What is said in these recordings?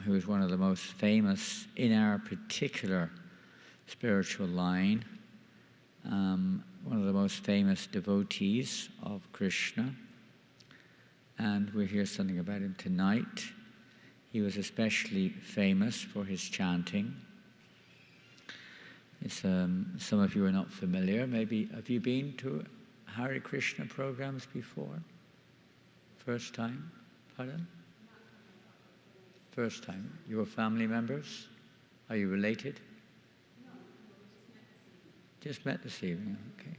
who is one of the most famous in our particular spiritual line, one of the most famous devotees of Krishna. And we'll hear something about him tonight. He was especially famous for his chanting. Some of you are not familiar. Maybe, have you been to Hare Krishna programs before? First time? Pardon? First time. You were family members? Are you related? No, just met this evening, okay.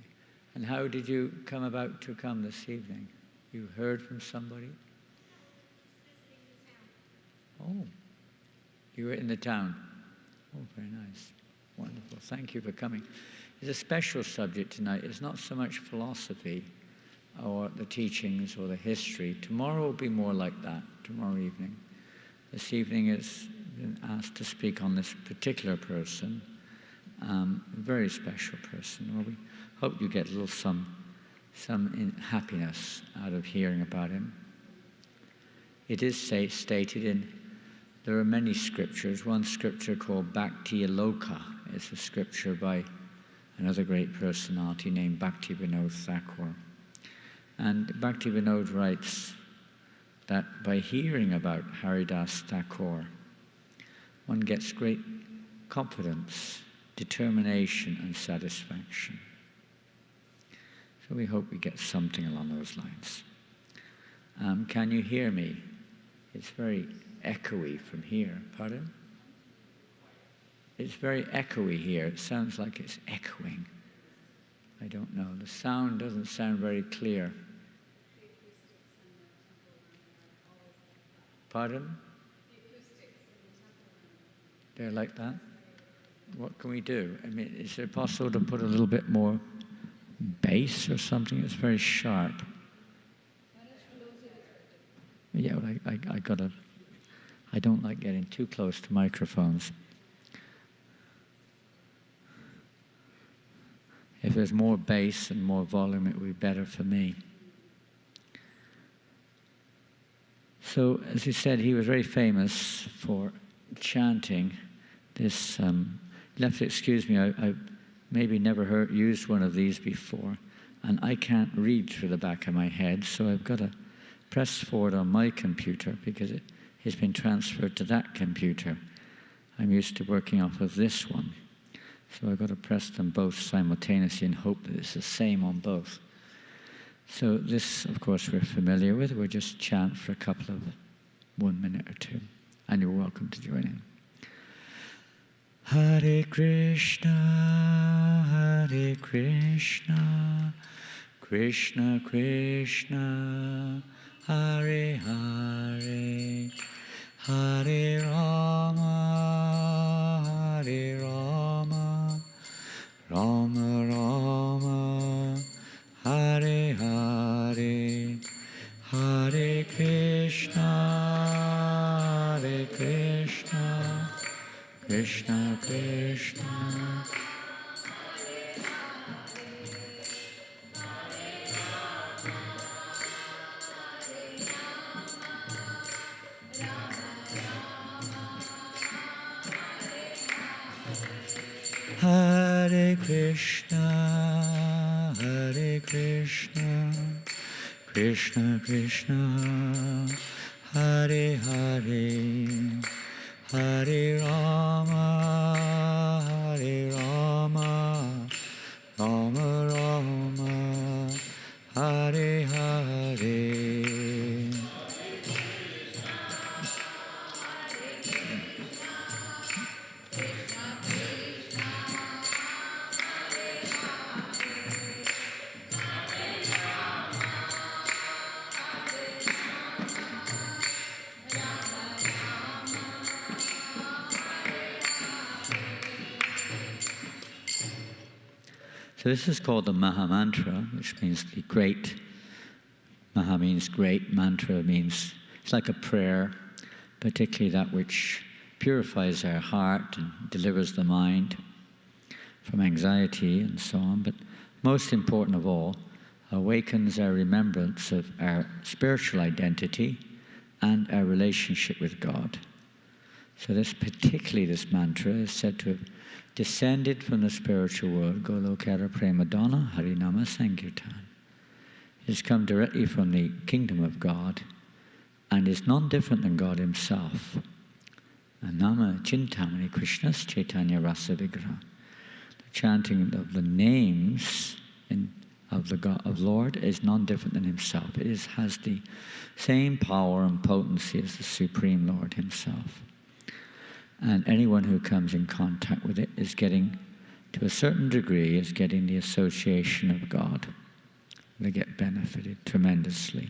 And how did you come about to come this evening? You heard from somebody? Oh, you were in the town. Oh, very nice. Wonderful. Thank you for coming. It's a special subject tonight. It's not so much philosophy or the teachings or the history. Tomorrow will be more like that, tomorrow evening. This evening is been asked to speak on this particular person, a very special person. Well, we hope you get a little some happiness out of hearing about him. It is stated in, there are many scriptures. One scripture called Bhakti Aloka. It's a scripture by another great personality named Bhaktivinoda Thakur. And Bhaktivinoda writes that by hearing about Haridas Thakur, one gets great confidence, determination, and satisfaction. So we hope we get something along those lines. Can you hear me? It's very echoey from here. Pardon? It's very echoey here. It sounds like it's echoing. I don't know. The sound doesn't sound very clear. Pardon? They're like that? What can we do? I mean, is it possible to put a little bit more bass or something? It's very sharp. Yeah, I don't like getting too close to microphones. If there's more bass and more volume, it would be better for me. So, as he said, he was very famous for chanting this. You'll have to excuse me, I maybe never used one of these before, and I can't read through the back of my head, so I've got to press forward on my computer because it has been transferred to that computer. I'm used to working off of this one. So I've got to press them both simultaneously and hope that it's the same on both. So this, of course, we're familiar with. We'll just chant for a couple of 1 minute or two. And you're welcome to join in. Hare Krishna, Hare Krishna, Krishna Krishna, Hare Hare, Hare Rama, Hare Rama, Rama Rama, Hare Hare, Hare Krishna, Hare Krishna, Krishna Krishna, Hare Krishna, Hare Krishna, Krishna Krishna, Hare Hare, Hare Rama, Hare Rama, Rama Rama, Hare Hare. So this is called the Maha Mantra, which means the great. Maha means great, mantra means, it's like a prayer, particularly that which purifies our heart and delivers the mind from anxiety and so on. But most important of all, awakens our remembrance of our spiritual identity and our relationship with God. So particularly this mantra is said to have descended from the spiritual world, Golokara Premadonna Harinama Sankirtan. It has come directly from the kingdom of God and is non-different than God himself. Nama Chintamani Krishnas Chaitanya Rasa Vigraha. The chanting of the names of the God, of Lord is non-different than himself. It has the same power and potency as the Supreme Lord himself. And anyone who comes in contact with it is getting, to a certain degree, is getting the association of God. They get benefited tremendously.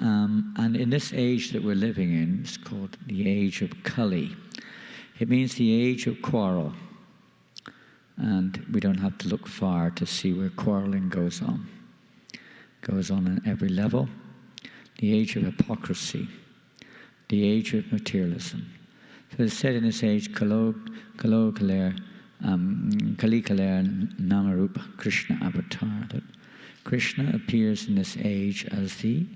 And in this age that we're living in, it's called the age of Kali. It means the age of quarrel. And we don't have to look far to see where quarreling goes on. It goes on every level. The age of hypocrisy. The age of materialism. So it's said in this age, Kali Kaler Namarupa Krishna Avatar, that Krishna appears in this age as the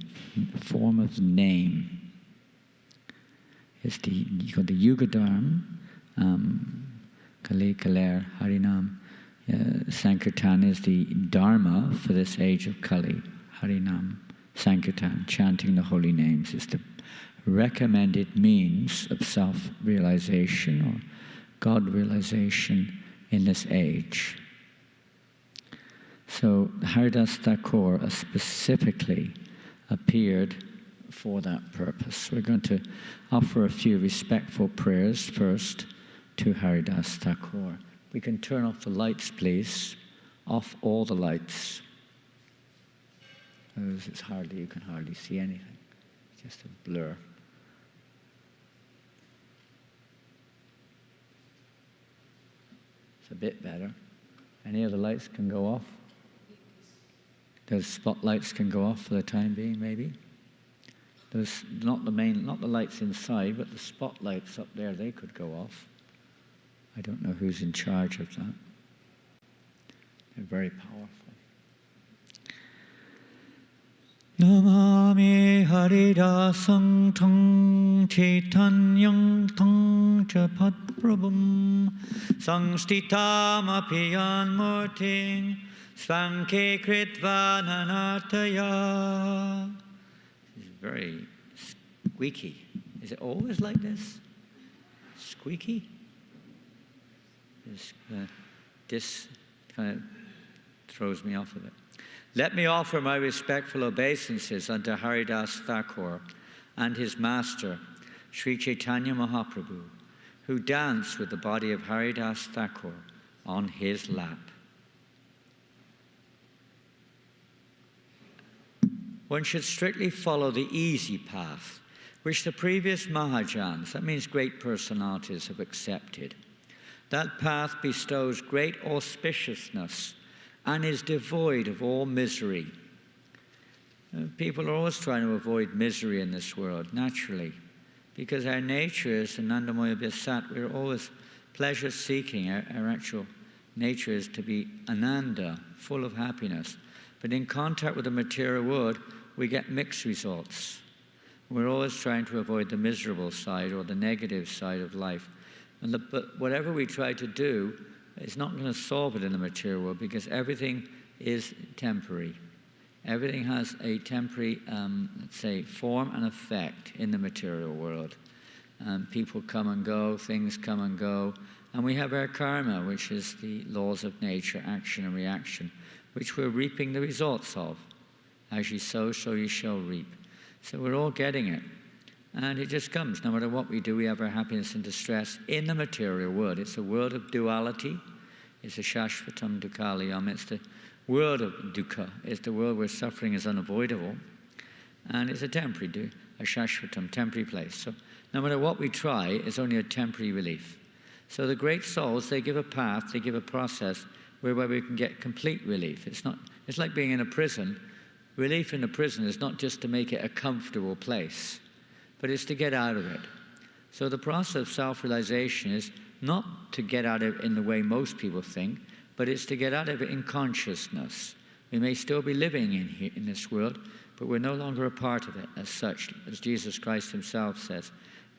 form of the name. It's the Yugadharma, Kali Kaler Harinam Sankirtan is the Dharma for this age of Kali. Harinam Sankirtan, chanting the holy names, is the recommended means of self-realization or God-realization in this age. So Haridas Thakur specifically appeared for that purpose. We're going to offer a few respectful prayers first to Haridas Thakur. We can turn off the lights, please. Off all the lights. Otherwise you can hardly see anything. It's just a blur. It's a bit better. Any of the lights can go off? Those spotlights can go off for the time being, maybe. Those not the lights inside, but the spotlights up there, they could go off. I don't know who's in charge of that. They're very powerful. Namami Haridasam Tang Chaitanyam Tang Chapat Prabhum Sangstitam Apiyan Murting Svanke Kritva Nanartaya. It's very squeaky. Is it always like this? Squeaky? This kind of throws me off of it. Let me offer my respectful obeisances unto Haridas Thakur and his master, Sri Chaitanya Mahaprabhu, who danced with the body of Haridas Thakur on his lap. One should strictly follow the easy path, which the previous Mahajans, that means great personalities, have accepted. That path bestows great auspiciousness and is devoid of all misery. People are always trying to avoid misery in this world, naturally, because our nature is Anandamaya Vyasat. We're always pleasure-seeking. Our actual nature is to be Ananda, full of happiness. But in contact with the material world, we get mixed results. We're always trying to avoid the miserable side or the negative side of life. But whatever we try to do, it's not going to solve it in the material world, because everything is temporary. Everything has a temporary, let's say, form and effect in the material world. People come and go, things come and go, and we have our karma, which is the laws of nature, action and reaction, which we're reaping the results of. As you sow, so you shall reap. So we're all getting it. And it just comes. No matter what we do, we have our happiness and distress in the material world. It's a world of duality. It's a shashvatam dukkaliyam. It's the world of dukkha. It's the world where suffering is unavoidable. And it's a temporary, a shashvatam, temporary place. So no matter what we try, it's only a temporary relief. So the great souls, they give a path, they give a process whereby we can get complete relief. It's like being in a prison. Relief in a prison is not just to make it a comfortable place, but it's to get out of it. So the process of self-realization is not to get out of it in the way most people think, but it's to get out of it in consciousness. We may still be living in this world, but we're no longer a part of it as such. As Jesus Christ himself says,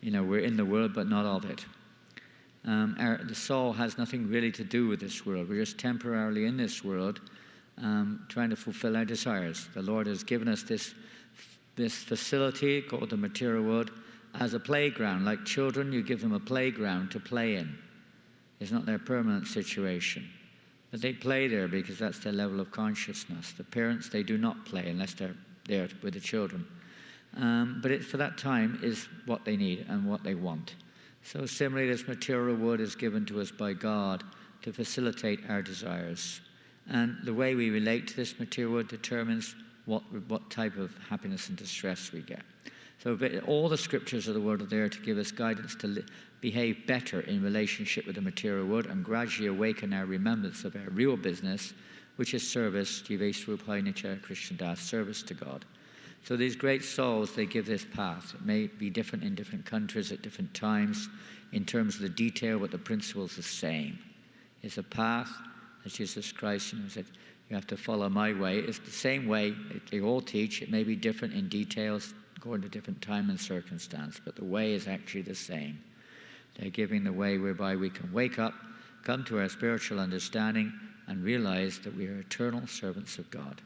we're in the world but not of it. The soul has nothing really to do with this world. We're just temporarily in this world trying to fulfill our desires. The Lord has given us this facility called the material world as a playground. Like children, you give them a playground to play in. It's not their permanent situation. But they play there because that's their level of consciousness. The parents, they do not play unless they're there with the children. But for that time is what they need and what they want. So similarly, this material world is given to us by God to facilitate our desires. And the way we relate to this material world determines what type of happiness and distress we get. So all the scriptures of the world are there to give us guidance to behave better in relationship with the material world and gradually awaken our remembrance of our real business, which is service, service to God. So these great souls, they give this path. It may be different in different countries at different times in terms of the detail, but the principle's the same. It's a path, as Jesus Christ said, you have to follow my way. It's the same way they all teach. It may be different in details according to different time and circumstance, but the way is actually the same. They're giving the way whereby we can wake up, come to our spiritual understanding, and realize that we are eternal servants of God.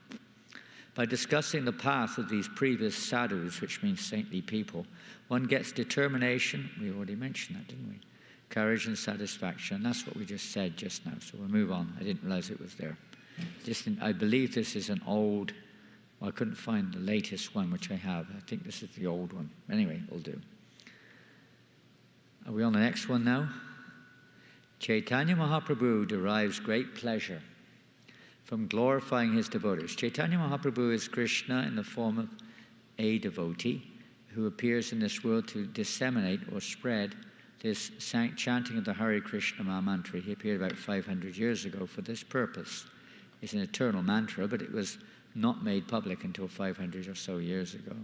By discussing the path of these previous sadhus, which means saintly people, one gets determination. We already mentioned that, didn't we? Courage and satisfaction. And that's what we just said just now. So we'll move on. I didn't realize it was there. I believe this is an old, I couldn't find the latest one, which I have. I think this is the old one. Anyway, it'll do. Are we on the next one now? Chaitanya Mahaprabhu derives great pleasure from glorifying his devotees. Chaitanya Mahaprabhu is Krishna in the form of a devotee who appears in this world to disseminate or spread this chanting of the Hare Krishna mantra. He appeared about 500 years ago for this purpose. It's an eternal mantra, but it was not made public until 500 or so years ago.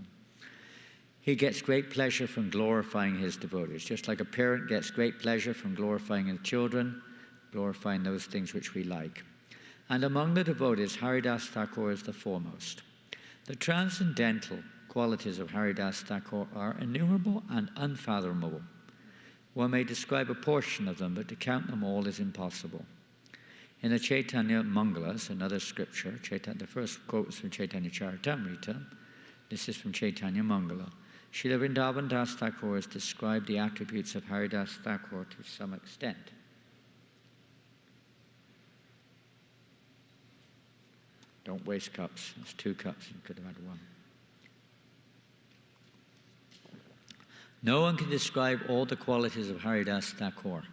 He gets great pleasure from glorifying his devotees, just like a parent gets great pleasure from glorifying his children, glorifying those things which we like. And among the devotees, Haridas Thakur is the foremost. The transcendental qualities of Haridas Thakur are innumerable and unfathomable. One may describe a portion of them, but to count them all is impossible. In the Chaitanya Mangalas, another scripture, the first quote is from Chaitanya Charitamrita. This is from Chaitanya Mangala. Srila Vrindavan Das Thakur has described the attributes of Haridas Thakur to some extent. Don't waste cups. It's 2 cups. You could have had 1. No one can describe all the qualities of Haridas Thakur.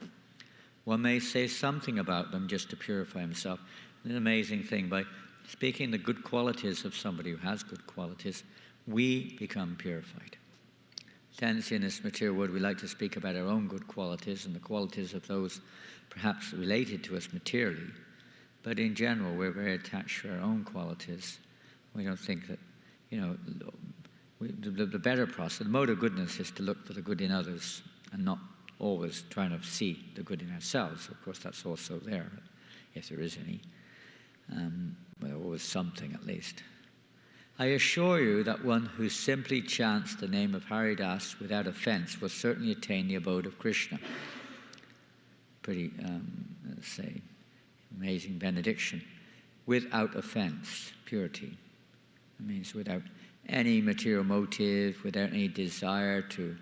One may say something about them just to purify himself. It's an amazing thing. By speaking the good qualities of somebody who has good qualities, we become purified. Tendency in this material world, we like to speak about our own good qualities and the qualities of those perhaps related to us materially. But in general, we're very attached to our own qualities. We don't think that, the better process, the mode of goodness is to look for the good in others and not always trying to see the good in ourselves. Of course, that's also there, if there is any. Well, always something at least. I assure you that one who simply chants the name of Haridas without offense will certainly attain the abode of Krishna. Pretty, let's say, amazing benediction. Without offense, purity. It means without any material motive, without any desire to,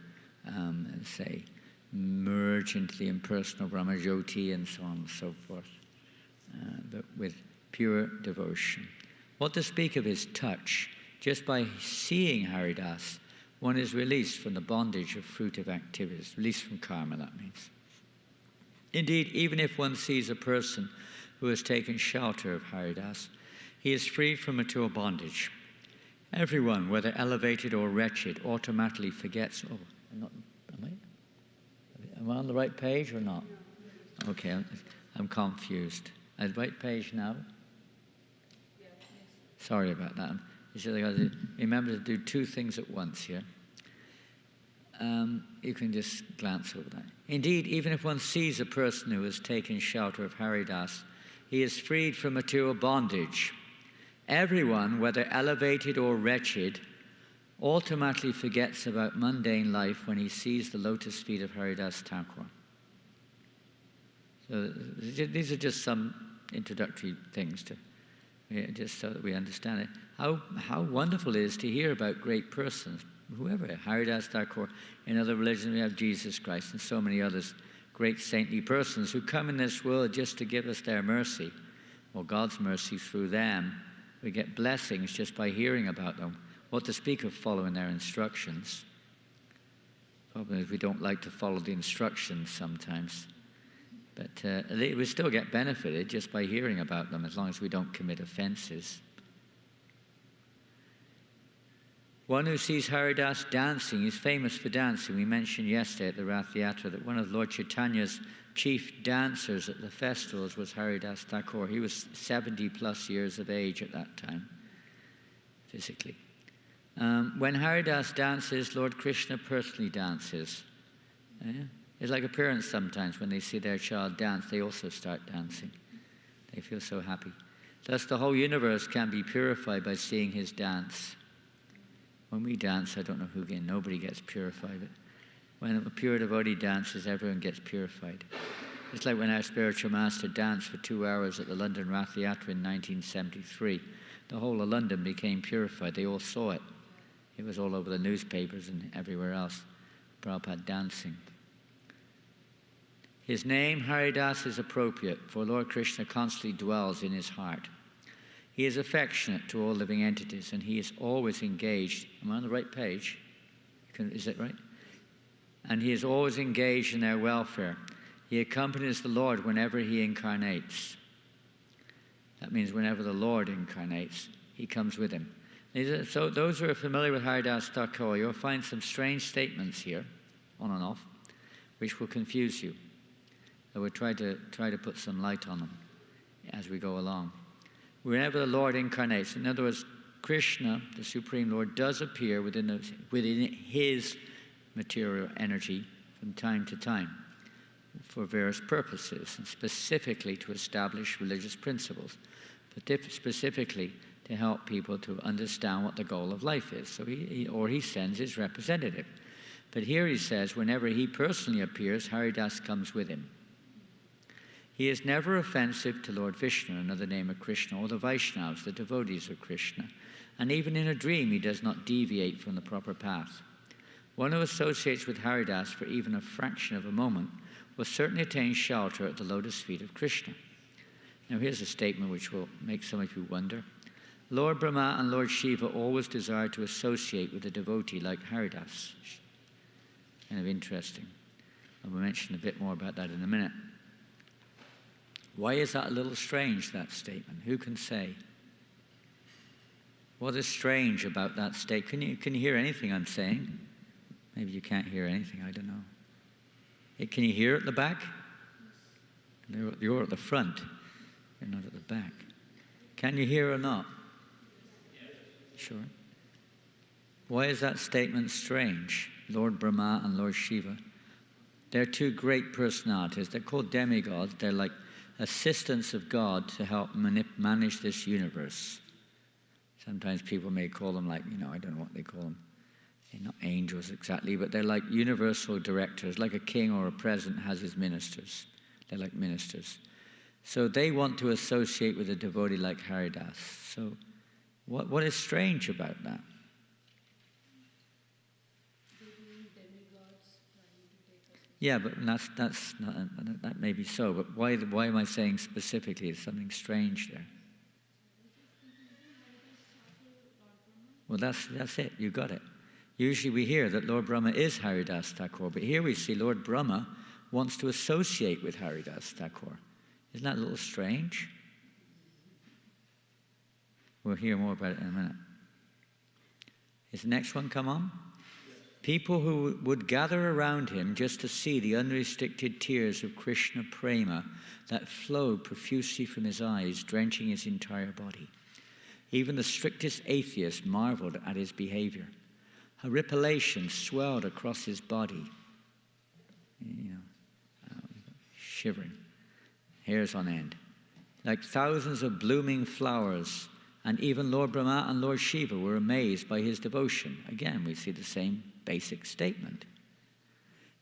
let's say, merge into the impersonal Brahmajyoti and so on and so forth, but with pure devotion. What to speak of his touch? Just by seeing Haridas, one is released from the bondage of fruitive activities, released from karma, that means. Indeed, even if one sees a person who has taken shelter of Haridas, he is freed from material bondage. Everyone, whether elevated or wretched, automatically forgets, am I on the right page or not? Okay, I'm confused. At the right page now? Sorry about that. You should remember to do 2 things at once here. You can just glance over that. Indeed, even if one sees a person who has taken shelter of Haridas, he is freed from material bondage. Everyone, whether elevated or wretched, automatically forgets about mundane life when he sees the lotus feet of Haridas Thakur. So these are just some introductory things just so that we understand it. How wonderful it is to hear about great persons, whoever, Haridas Thakur. In other religions we have Jesus Christ and so many others, great saintly persons who come in this world just to give us their mercy, or God's mercy through them. We get blessings just by hearing about them. What to speak of following their instructions. The problem is we don't like to follow the instructions sometimes. But we still get benefited just by hearing about them, as long as we don't commit offenses. One who sees Haridas dancing is famous for dancing. We mentioned yesterday at the Rath Yatra that one of Lord Chaitanya's chief dancers at the festivals was Haridas Thakur. He was 70 plus years of age at that time, physically. When Haridas dances, Lord Krishna personally dances. It's like a parent sometimes, when they see their child dance, they also start dancing. They feel so happy. Thus the whole universe can be purified by seeing his dance. When we dance, I don't know who again, nobody gets purified. But when a pure devotee dances, everyone gets purified. It's like when our spiritual master danced for 2 hours at the London Rath Yatra in 1973. The whole of London became purified. They all saw it. It was all over the newspapers and everywhere else. Prabhupada dancing. His name, Haridas, is appropriate, for Lord Krishna constantly dwells in his heart. He is affectionate to all living entities, and he is always engaged. Am I on the right page? Is that right? And he is always engaged in their welfare. He accompanies the Lord whenever he incarnates. That means whenever the Lord incarnates, he comes with him. So those who are familiar with Haridas Thakur, you'll find some strange statements here, on and off, which will confuse you. So we'll try to put some light on them as we go along. Whenever the Lord incarnates, in other words, Krishna, the Supreme Lord, does appear within his material energy from time to time for various purposes, and specifically to establish religious principles, but specifically to help people to understand what the goal of life is. So he sends his representative. But here he says, whenever he personally appears, Haridas comes with him. He is never offensive to Lord Vishnu, another name of Krishna, or the Vaishnavas, the devotees of Krishna. And even in a dream, he does not deviate from the proper path. One who associates with Haridas for even a fraction of a moment will certainly attain shelter at the lotus feet of Krishna. Now here's a statement which will make some of you wonder. Lord Brahma and Lord Shiva always desire to associate with a devotee like Haridas. Kind of interesting. And we'll mention a bit more about that in a minute. Why is that a little strange, that statement? Who can say? What is strange about that statement? Can you hear anything I'm saying? Maybe you can't hear anything, I don't know. Can you hear at the back? You're at the front. You're not at the back. Can you hear or not? Sure. Why is that statement strange? Lord Brahma and Lord Shiva. They're two great personalities. They're called demigods. They're like assistants of God to help manage this universe. Sometimes people may call them like, I don't know what they call them. They're not angels exactly, but they're like universal directors, like a king or a president has his ministers. They're like ministers. So they want to associate with a devotee like Haridas. So what is strange about that? Yeah, but that's not, that may be so. But why am I saying specifically it's something strange there? Well, that's it. You got it. Usually we hear that Lord Brahma is Haridas Thakur, but here we see Lord Brahma wants to associate with Haridas Thakur. Isn't that a little strange? We'll hear more about it in a minute. Is the next one come on? People who would gather around him just to see the unrestricted tears of Krishna prema that flowed profusely from his eyes, drenching his entire body. Even the strictest atheist marveled at his behavior. Horripilation swelled across his body, shivering, hairs on end, like thousands of blooming flowers And even Lord Brahma and Lord Shiva were amazed by his devotion. Again, we see the same basic statement.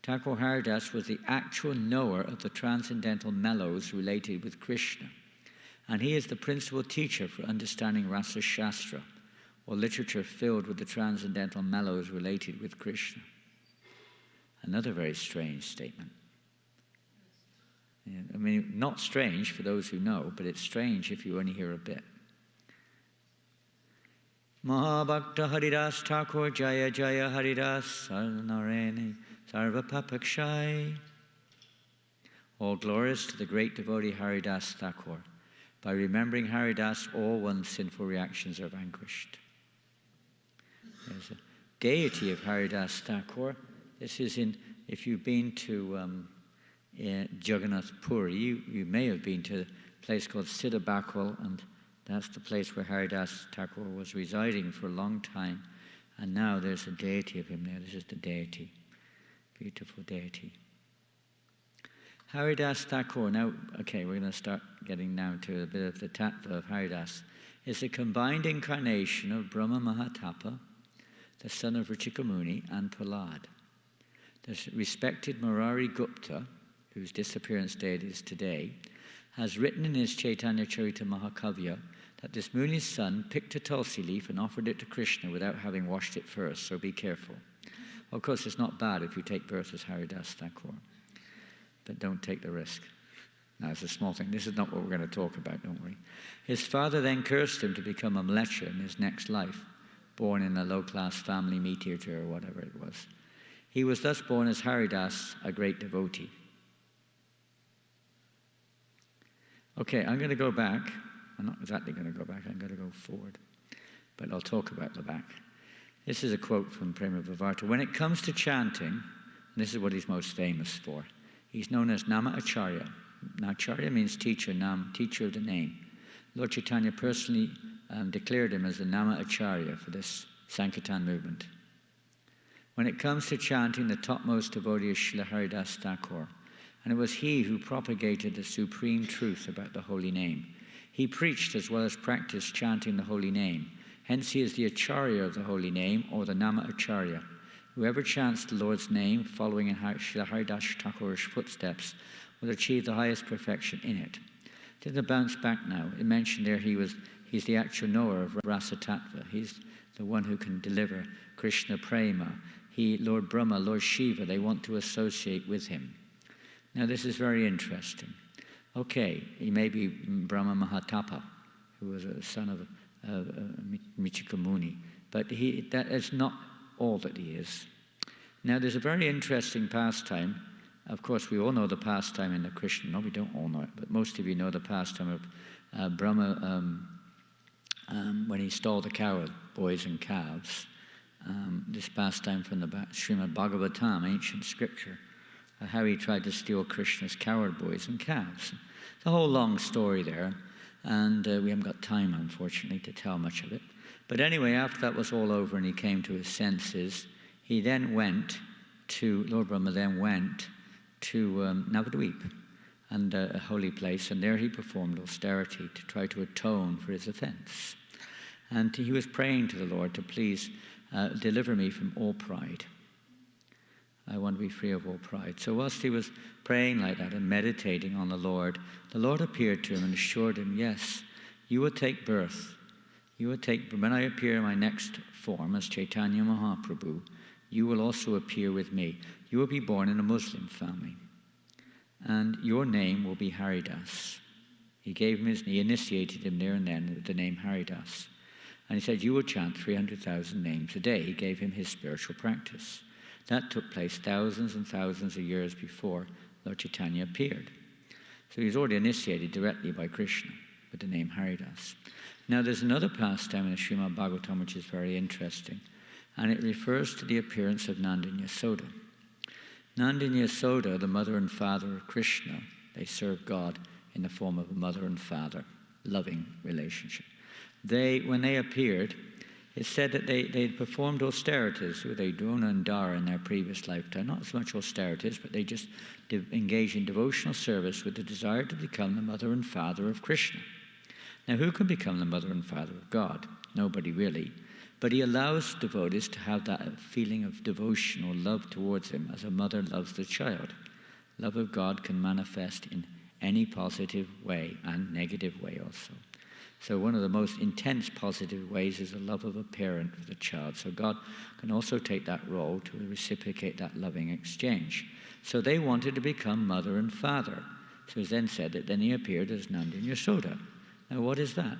Thakur Haridas was the actual knower of the transcendental mellows related with Krishna, and he is the principal teacher for understanding Rasa Shastra, or literature filled with the transcendental mellows related with Krishna. Another very strange statement. Yeah, I mean, not strange for those who know, but it's strange if you only hear a bit. Mahabhakta Haridas Thakur Jaya Jaya Haridas Sarnarene Sarva Papakshai. All glories to the great devotee Haridas Thakur. By remembering Haridas, all one's sinful reactions are vanquished. There's a deity of Haridas Thakur. This is in, if you've been to Jagannath Puri, you may have been to a place called Siddhabakwal, and that's the place where Haridas Thakur was residing for a long time. And now there's a deity of him there. This is the deity. Beautiful deity. Haridas Thakur, now, okay, we're going to start getting down to a bit of the tattva of Haridas, is a combined incarnation of Brahma Mahatapa, the son of Ruchika Muni, and Prahlad. The respected Murari Gupta, whose disappearance date is today, has written in his Chaitanya Charita Mahakavya that this Muni's son picked a tulsi leaf and offered it to Krishna without having washed it first, so be careful. Of course, it's not bad if you take birth as Haridas Thakur, but don't take the risk. Now, it's a small thing. This is not what we're going to talk about, don't worry. His father then cursed him to become a mlecha in his next life, born in a low-class family meat eater or whatever it was. He was thus born as Haridas, a great devotee. Okay, I'm going to go back. I'm not exactly going to go back. I'm going to go forward. But I'll talk about the back. This is a quote from Prema Vivarta. When it comes to chanting, and this is what he's most famous for, he's known as Nama Acharya. Now, Acharya means teacher, Nam, teacher of the name. Lord Chaitanya personally declared him as the Nama Acharya for this Sankirtan movement. When it comes to chanting, the topmost devotee is Srila Haridas Thakur, and it was he who propagated the supreme truth about the holy name. He preached as well as practiced chanting the holy name. Hence he is the Acharya of the holy name, or the Nama Acharya. Whoever chants the Lord's name, following in Srila Haridas Thakur's footsteps, will achieve the highest perfection in it. To the bounce back now, it mentioned there he's the actual knower of Rasa Tattva. He's the one who can deliver Krishna Prema. Lord Brahma, Lord Shiva, they want to associate with him. Now this is very interesting. Okay, he may be Brahma Mahatapa, who was a son of Ruchika Muni, but that is not all that he is. Now there's a very interesting pastime. Of course, we all know the pastime in the Krishna. No, we don't all know it, but most of you know the pastime of Brahma when he stole the cow boys and calves. This pastime from the Srimad Bhagavatam, ancient scripture, how he tried to steal Krishna's coward boys and calves. It's a whole long story there, and we haven't got time, unfortunately, to tell much of it. But anyway, after that was all over and he came to his senses, he then went to, Lord Brahma then went to Navadvip, and a holy place, and there he performed austerity to try to atone for his offense. And he was praying to the Lord to please deliver me from all pride. I want to be free of all pride. So whilst he was praying like that and meditating on the Lord appeared to him and assured him, yes, you will take birth. You will take, when I appear in my next form as Chaitanya Mahaprabhu, you will also appear with me. You will be born in a Muslim family, and your name will be Haridas. He initiated him there and then with the name Haridas. And he said, you will chant 300,000 names a day. He gave him his spiritual practice. That took place thousands and thousands of years before Lord Chaitanya appeared. So he was already initiated directly by Krishna with the name Haridas. Now there's another pastime in the Srimad Bhagavatam which is very interesting, and it refers to the appearance of Nanda and Yasoda. Nanda and Yasoda, the mother and father of Krishna, they serve God in the form of a mother and father, loving relationship. When they appeared, it said that they had performed austerities with Drona and Dara in their previous lifetime. Not so much austerities, but they just engaged in devotional service with the desire to become the mother and father of Krishna. Now, who can become the mother and father of God? Nobody really. But he allows devotees to have that feeling of devotion or love towards him as a mother loves the child. Love of God can manifest in any positive way and negative way also. So one of the most intense positive ways is the love of a parent for the child. So God can also take that role to reciprocate that loving exchange. So they wanted to become mother and father. So it's then said that then he appeared as Nanda and Yasoda. Now what is that?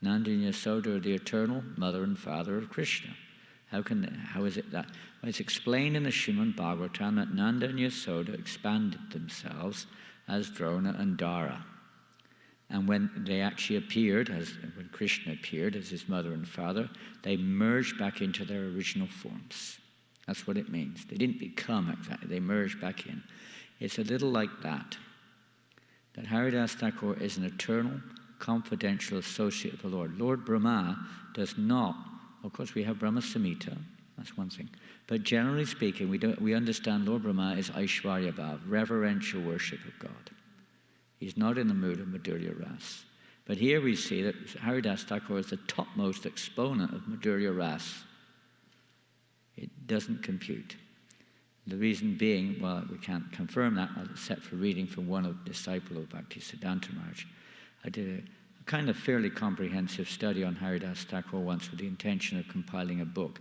Nanda and Yasoda are the eternal mother and father of Krishna. How is it that? Well, it's explained in the Srimad Bhagavatam that Nanda and Yasoda expanded themselves as Drona and Dara. And when they actually appeared, when Krishna appeared as his mother and father, they merged back into their original forms. That's what it means. They didn't become exactly, they merged back in. It's a little like that Haridas Thakur is an eternal, confidential associate of the Lord. Lord Brahma does not, of course we have Brahma Samhita, that's one thing. But generally speaking, we understand Lord Brahma is Aishwarya Bhav, reverential worship of God. He's not in the mood of Madhurya Ras. But here we see that Haridas Thakur is the topmost exponent of Madhurya Ras. It doesn't compute. The reason being, well, we can't confirm that except for reading from one of the disciples of Bhaktisiddhanta Maharaj. I did a kind of fairly comprehensive study on Haridas Thakur once with the intention of compiling a book.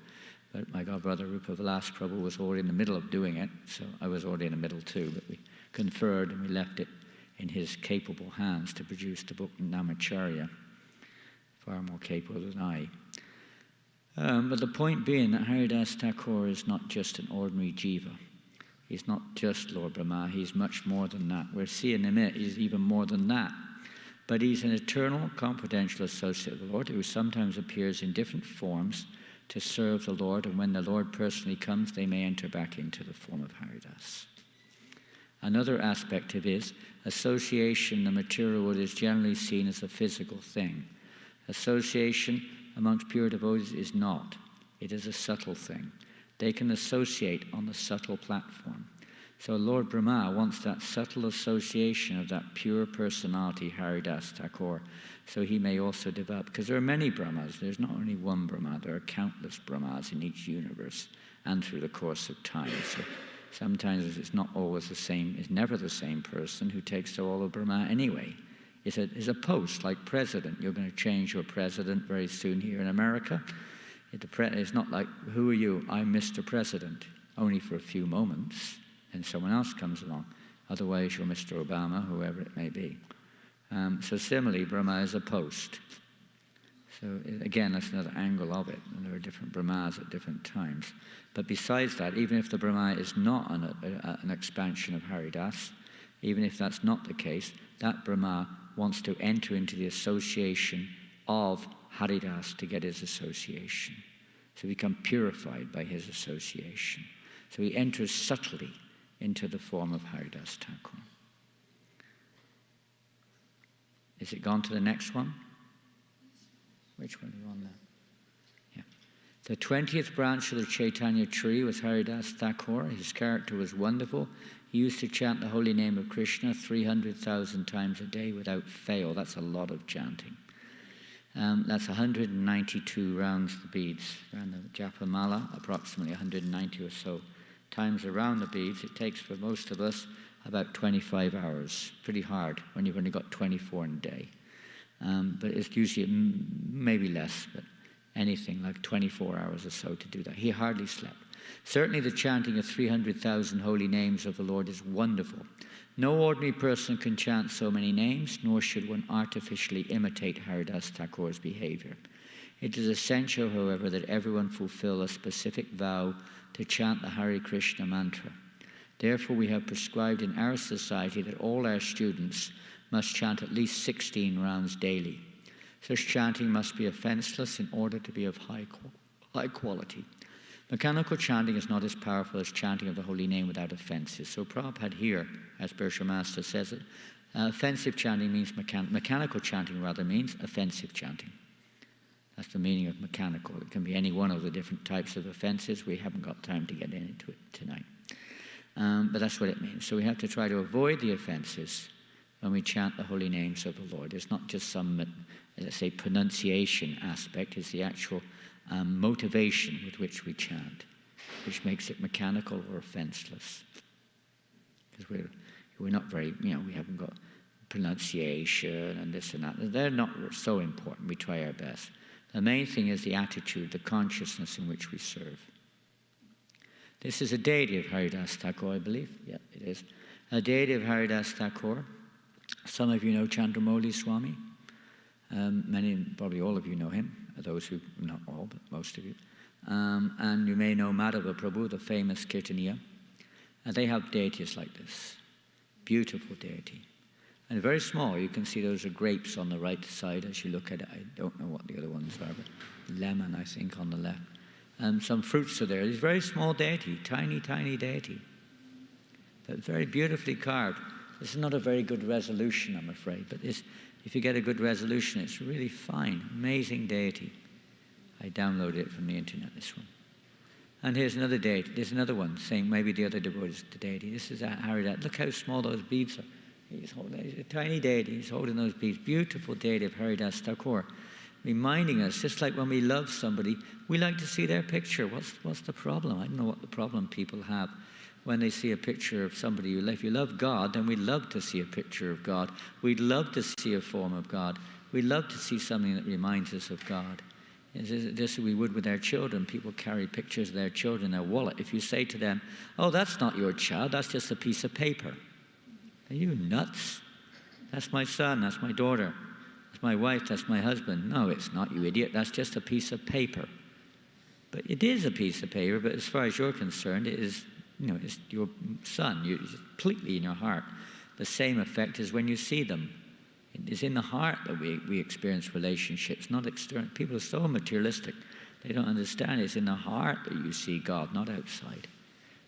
But my godbrother Rupa Vilas Prabhu was already in the middle of doing it, so I was already in the middle too, but we conferred and we left it in his capable hands to produce the book Namacharya, far more capable than I. But the point being that Haridas Thakur is not just an ordinary jiva. He's not just Lord Brahma, he's much more than that. We're seeing him, he's even more than that. But he's an eternal, confidential associate of the Lord who sometimes appears in different forms to serve the Lord, and when the Lord personally comes, they may enter back into the form of Haridas. Another aspect of his association in the material world is generally seen as a physical thing. Association amongst pure devotees is not. It is a subtle thing. They can associate on the subtle platform. So Lord Brahma wants that subtle association of that pure personality, Haridas Thakur, so he may also develop. Because there are many Brahmas. There's not only one Brahma. There are countless Brahmas in each universe and through the course of time. So sometimes it's not always the same, it's never the same person who takes the role of Brahma anyway. It's a post, like president. You're going to change your president very soon here in America. It's not like, who are you? I'm Mr. President. Only for a few moments, and someone else comes along. Otherwise, you're Mr. Obama, whoever it may be. So similarly, Brahma is a post. So again, that's another angle of it. And there are different Brahmas at different times. But besides that, even if the Brahma is not an expansion of Haridas, even if that's not the case, that Brahma wants to enter into the association of Haridas to get his association. So become purified by his association. So he enters subtly into the form of Haridas Thakur. Is it gone to the next one? Which one are you on now? Yeah. The 20th branch of the Chaitanya tree was Haridas Thakur. His character was wonderful. He used to chant the holy name of Krishna 300,000 times a day without fail. That's a lot of chanting. That's 192 rounds the beads around the Japamala, approximately 190 or so times around the beads. It takes for most of us about 25 hours. Pretty hard when you've only got 24 in a day. But it's usually maybe less, but anything like 24 hours or so to do that. He hardly slept. Certainly the chanting of 300,000 holy names of the Lord is wonderful. No ordinary person can chant so many names, nor should one artificially imitate Haridas Thakur's behavior. It is essential, however, that everyone fulfill a specific vow to chant the Hare Krishna mantra. Therefore, we have prescribed in our society that all our students must chant at least 16 rounds daily. Such chanting must be offenseless in order to be of high quality. Mechanical chanting is not as powerful as chanting of the holy name without offenses. So Prabhupada here, as Birsha Master says it, offensive chanting means mechanical chanting rather means offensive chanting. That's the meaning of mechanical. It can be any one of the different types of offenses. We haven't got time to get into it tonight. But that's what it means. So we have to try to avoid the offenses when we chant the holy names of the Lord. It's not just some, let's say, pronunciation aspect. It's the actual motivation with which we chant, which makes it mechanical or offenseless. Because we're not very, we haven't got pronunciation and this and that. They're not so important. We try our best. The main thing is the attitude, the consciousness in which we serve. This is a deity of Haridas Thakur, I believe. Yeah, it is. A deity of Haridas Thakur. Some of you know Chandramouli Swami. Many, probably all of you know him. Those who, not all, but most of you. And you may know Madhava Prabhu, the famous Kirtaniya. And they have deities like this. Beautiful deity. And very small. You can see those are grapes on the right side as you look at it. I don't know what the other ones are, but lemon, I think, on the left. And some fruits are there. It's a very small deity, tiny, tiny deity. But very beautifully carved. This is not a very good resolution, I'm afraid, but if you get a good resolution, it's really fine, amazing deity. I downloaded it from the internet, this one. And here's another deity. There's another one saying maybe the other devotee is the deity. This is a Haridas. Look how small those beads are. He's a tiny deity. He's holding those beads. Beautiful deity of Haridas Thakur, reminding us, just like when we love somebody, we like to see their picture. What's the problem? I don't know what the problem people have when they see a picture of somebody you love. If you love God, then we'd love to see a picture of God. We'd love to see a form of God. We'd love to see something that reminds us of God. Just as we would with our children. People carry pictures of their children in their wallet. If you say to them, oh, that's not your child, that's just a piece of paper. Are you nuts? That's my son, that's my daughter, that's my wife, that's my husband. No, it's not, you idiot. That's just a piece of paper. But it is a piece of paper, but as far as you're concerned, it is, it's your son. It's completely in your heart. The same effect as when you see them. It is in the heart that we experience relationships, not external. People are so materialistic. They don't understand. It's in the heart that you see God, not outside.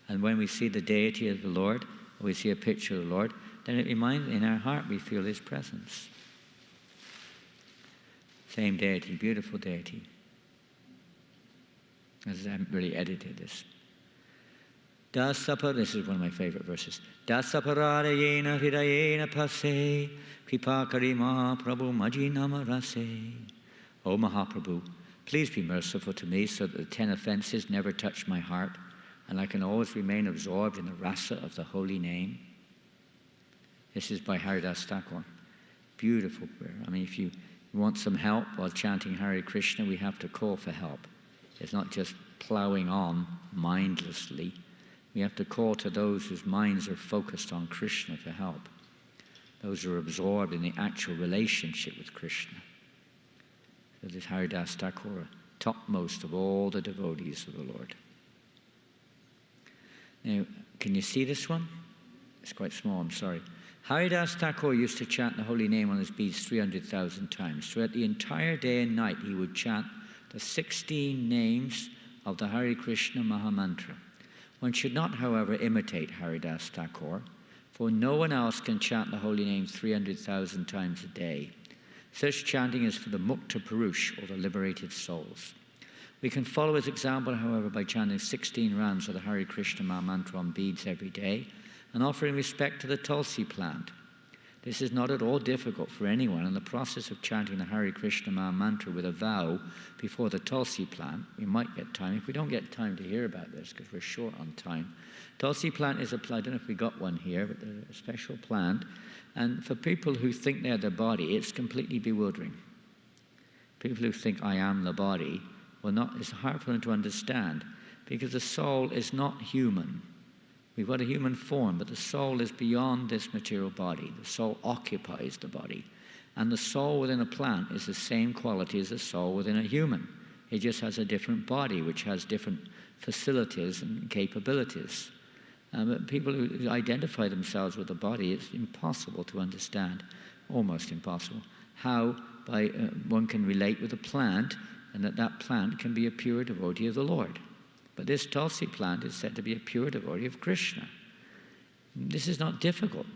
And when we see the deity of the Lord, or we see a picture of the Lord, then it reminds, in our heart we feel His presence. Same deity, beautiful deity. As I haven't really edited this. This is one of my favorite verses. Dasaparadayena hridayena pase kripakari Mahaprabhu majinama rase. O Mahaprabhu, please be merciful to me so that the 10 offenses never touch my heart and I can always remain absorbed in the rasa of the holy name. This is by Haridas Thakur. Beautiful prayer. I mean, if you want some help while chanting Hare Krishna, we have to call for help. It's not just plowing on mindlessly. We have to call to those whose minds are focused on Krishna for help. Those who are absorbed in the actual relationship with Krishna. So this Haridas Thakur, topmost of all the devotees of the Lord. Now, can you see this one? It's quite small, I'm sorry. Haridas Thakur used to chant the holy name on his beads 300,000 times. Throughout the entire day and night, he would chant the 16 names of the Hare Krishna Mahamantra. One should not, however, imitate Haridas Thakur, for no one else can chant the holy name 300,000 times a day. Such chanting is for the Mukta Purush, or the liberated souls. We can follow his example, however, by chanting 16 rounds of the Hare Krishna Mahamantra on beads every day, and offering respect to the Tulsi plant. This is not at all difficult for anyone, and the process of chanting the Hare Krishna Mahamantra with a vow before the Tulsi plant, we might get time. If we don't get time to hear about this, because we're short on time, Tulsi plant is applied, I don't know if we got one here, but they're a special plant, and for people who think they're the body, it's completely bewildering. People who think I am the body, it's hard for them to understand, because the soul is not human. We've got a human form, but the soul is beyond this material body. The soul occupies the body. And the soul within a plant is the same quality as the soul within a human. It just has a different body, which has different facilities and capabilities. But people who identify themselves with the body, it's impossible to understand, almost impossible, how one can relate with a plant, and that plant can be a pure devotee of the Lord. But this Tulsi plant is said to be a pure devotee of Krishna. This is not difficult,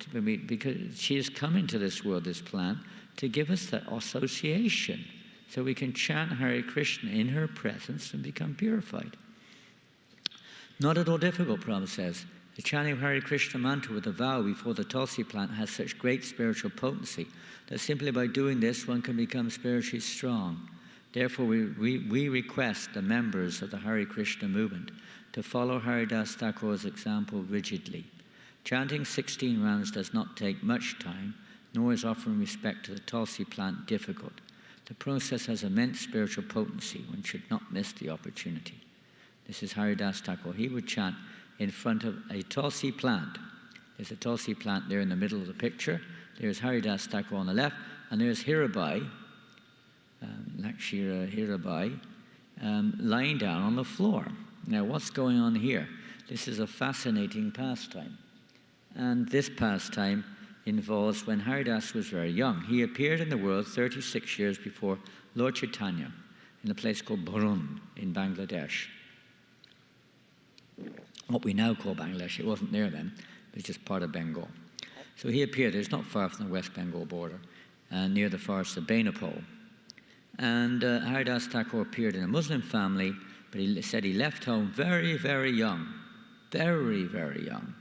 because she has come into this world, this plant, to give us that association, so we can chant Hare Krishna in her presence and become purified. Not at all difficult, Prabhupada says. The chanting of Hare Krishna mantra with a vow before the tulsi plant has such great spiritual potency that simply by doing this one can become spiritually strong. Therefore we request the members of the Hare Krishna movement to follow Haridas Thakur's example rigidly. Chanting 16 rounds does not take much time, nor is offering respect to the tulsi plant difficult. The process has immense spiritual potency. One should not miss the opportunity. This is Haridas Thakur. He would chant in front of a tulsi plant. There's a tulsi plant there in the middle of the picture. There's Haridas Thakur on the left, and there's Hirabai, Lakshira Hirabai, lying down on the floor. Now, what's going on here? This is a fascinating pastime. And this pastime involves when Haridas was very young. He appeared in the world 36 years before Lord Chaitanya in a place called Burun in Bangladesh. What we now call Bangladesh. It wasn't there then. It was just part of Bengal. So he appeared. It's not far from the West Bengal border, near the forest of Benapole. And Haridas Thakur appeared in a Muslim family, but he said he left home very, very young. Very, very young.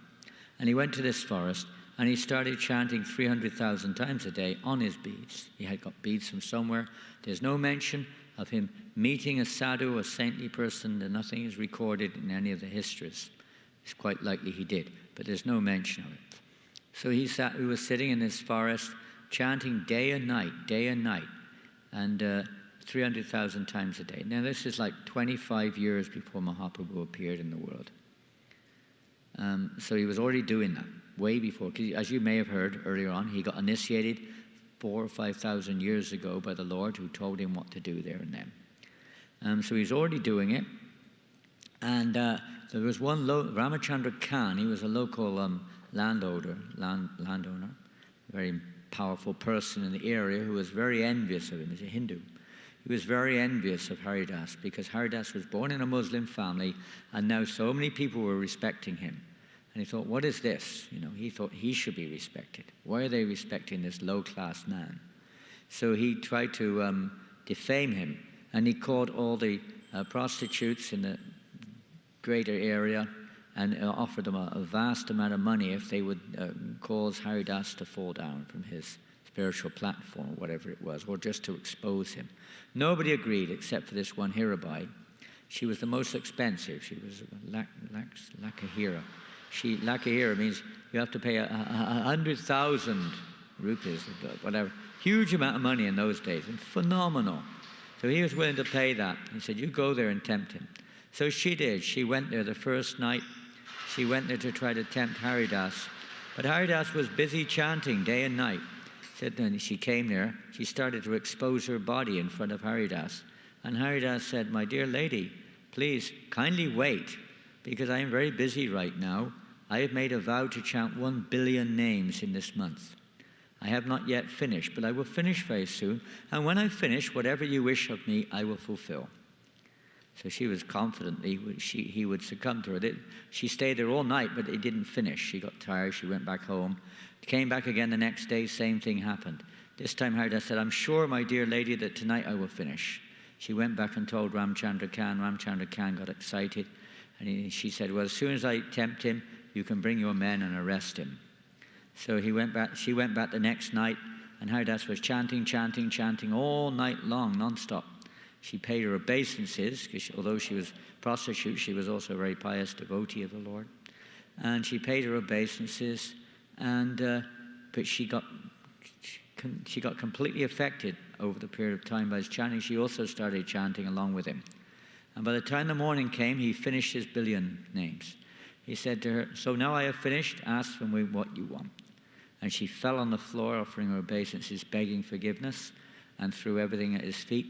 And he went to this forest, and he started chanting 300,000 times a day on his beads. He had got beads from somewhere. There's no mention of him meeting a sadhu, a saintly person, and nothing is recorded in any of the histories. It's quite likely he did, but there's no mention of it. So he was sitting in this forest, chanting day and night, and 300,000 times a day. Now this is like 25 years before Mahaprabhu appeared in the world. So he was already doing that, way before. As you may have heard earlier on, he got initiated 4,000 or 5,000 years ago by the Lord, who told him what to do there and then. So he's already doing it. And there was one Ramachandra Khan. He was a local landowner, a very powerful person in the area who was very envious of him. He's a Hindu. He was very envious of Haridas because Haridas was born in a Muslim family, and now so many people were respecting him. And he thought, what is this? You know, he thought he should be respected. Why are they respecting this low-class man? So he tried to defame him, and he called all the prostitutes in the greater area and offered them a vast amount of money if they would cause Haridas to fall down from his spiritual platform, or whatever it was, or just to expose him. Nobody agreed except for this one Hirabai. She was the most expensive. She was Lakahira. Lakahira means you have to pay 100,000 rupees, whatever. Huge amount of money in those days, and phenomenal. So he was willing to pay that. He said, you go there and tempt him. So she did. She went there the first night. She went there to try to tempt Haridas. But Haridas was busy chanting day and night. Then she came there. She started to expose her body in front of Haridas. And Haridas said, my dear lady, please kindly wait, because I am very busy right now. I have made a vow to chant 1 billion names in this month. I have not yet finished, but I will finish very soon. And when I finish, whatever you wish of me, I will fulfill. So she was confident he would succumb to her. She stayed there all night, but it didn't finish. She got tired. She went back home. Came back again the next day. Same thing happened. This time Haridas said, I'm sure, my dear lady, that tonight I will finish. She went back and told Ramchandra Khan. Ramchandra Khan got excited. And she said, well, as soon as I tempt him, you can bring your men and arrest him. So he went back. She went back the next night, and Haridas was chanting all night long, non-stop. She paid her obeisances, because although she was a prostitute, she was also a very pious devotee of the Lord. And she paid her obeisances, but she got completely affected over the period of time by his chanting. She also started chanting along with him. And by the time the morning came, he finished his 1 billion names. He said to her, so now I have finished, ask from me what you want. And she fell on the floor, offering her obeisances, begging forgiveness, and threw everything at his feet,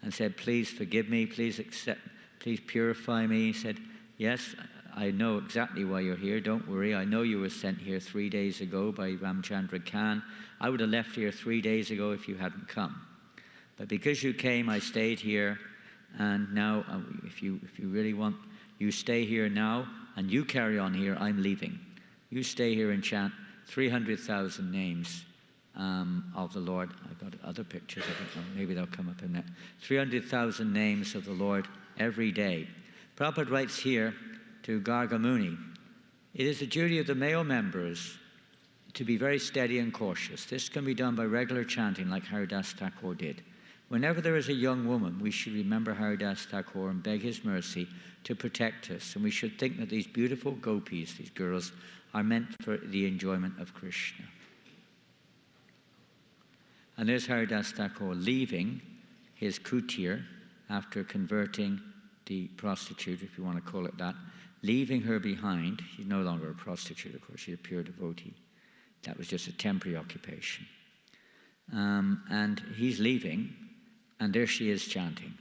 and said, please forgive me, please accept, please purify me. He said, yes, I know exactly why you're here, don't worry. I know you were sent here 3 days ago by Ramchandra Khan. I would have left here 3 days ago if you hadn't come. But because you came, I stayed here, and now, if you really want, you stay here now, and you carry on here, I'm leaving. You stay here and chant 300,000 names of the Lord. I've got other pictures, I don't know, maybe they'll come up in that. 300,000 names of the Lord every day. Prabhupada writes here to Gargamuni, It is the duty of the male members to be very steady and cautious. This can be done by regular chanting like Haridas Thakur did. Whenever there is a young woman, we should remember Haridas Thakur and beg his mercy to protect us. And we should think that these beautiful gopis, these girls, are meant for the enjoyment of Krishna. And there's Haridas Thakur leaving his kutir after converting the prostitute, if you want to call it that, leaving her behind. She's no longer a prostitute, of course, she's a pure devotee. That was just a temporary occupation. And he's leaving, and there she is chanting.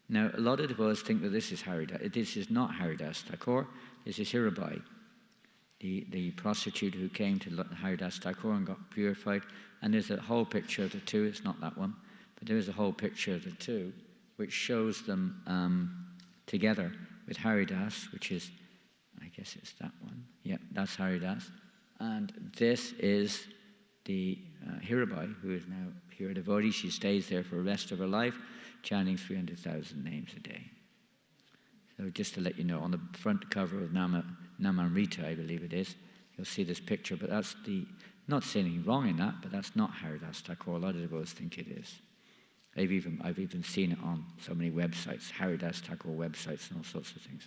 Now, a lot of devotees think that this is Haridas. This is not Haridas Thakur. This is Hirabai, the prostitute who came to Haridas Thakur and got purified. And there's a whole picture of the two. It's not that one, but there is a whole picture of the two, which shows them together with Haridas, which is, I guess it's that one. Yeah, that's Haridas. And this is the Hirabai, who is now pure devotee. She stays there for the rest of her life, chanting 300,000 names a day. So just to let you know, on the front cover of Namamrita, I believe it is, you'll see this picture, but that's not saying anything wrong in that, but that's not Haridas Thakur. A lot of devotees think it is. I've even seen it on so many websites, Haridas Thakur websites and all sorts of things,